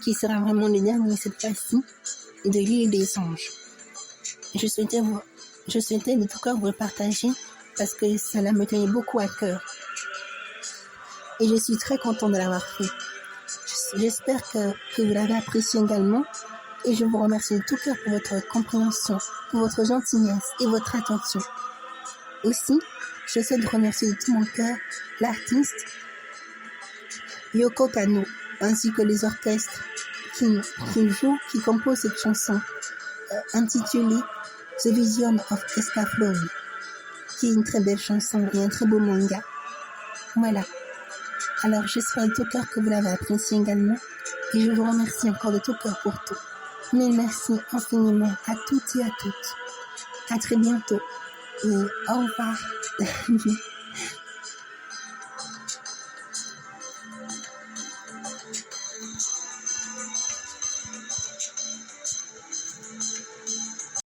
qui sera vraiment le dernier cette fois-ci de l'île des anges. Je souhaitais de tout cœur vous le partager parce que cela me tenait beaucoup à cœur. Et je suis très content de l'avoir fait. J'espère que vous l'avez apprécié également et je vous remercie de tout cœur pour votre compréhension, pour votre gentillesse et votre attention. Aussi, je souhaite remercier de tout mon cœur l'artiste Yoko Kanno ainsi que les orchestres qui composent cette chanson intitulée The Vision of Escaflowne, qui est une très belle chanson et un très beau manga. Voilà. Alors j'espère de tout cœur que vous l'avez apprécié également et je vous remercie encore de tout cœur pour tout. Mais merci infiniment à toutes et à toutes. À très bientôt et au revoir.